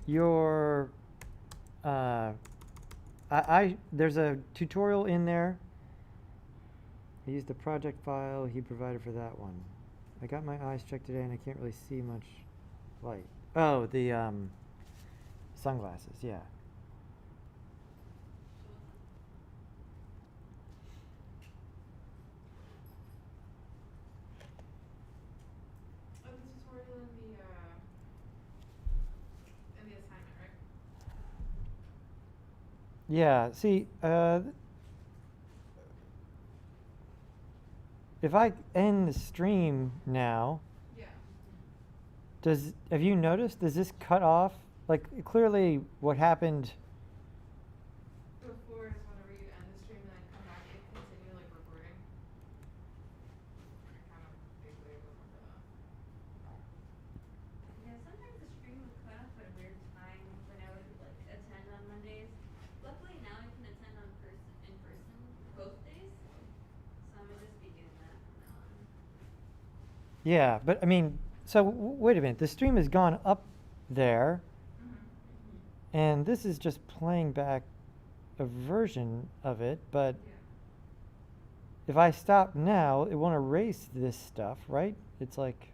your, there's a tutorial in there. I used the project file he provided for that one. I got my eyes checked today and I can't really see much light. Oh, the sunglasses, yeah. Oh, the tutorial in the assignment, right? Yeah, see, if I end the stream now, Yeah. have you noticed, does this cut off? Like, clearly what happened, Before is whenever you end the stream and then come back, it continue like recording. I kind of vaguely remember that. Yeah, sometimes the stream would cut off at a weird time when I would like attend on Mondays. Luckily now I can attend in person both days. So I'm gonna just be doing that from now on. yeah, but I mean, so wait a minute, the stream has gone up there, and this is just playing back a version of it, but Yeah. if I stop now, it won't erase this stuff, right? It's like,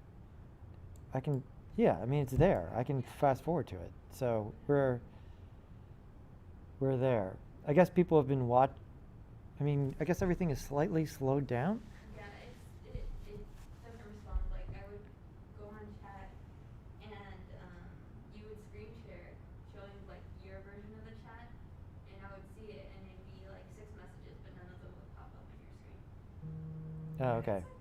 I can, yeah, I mean, it's there. I can fast forward to it. So we're there. I guess people have been I mean, I guess everything is slightly slowed down. Yeah, it doesn't respond. Like I would go on chat and you would screen share showing like your version of the chat and I would see it and it'd be like 6 messages but none of them would pop up on your screen. Oh, okay. It's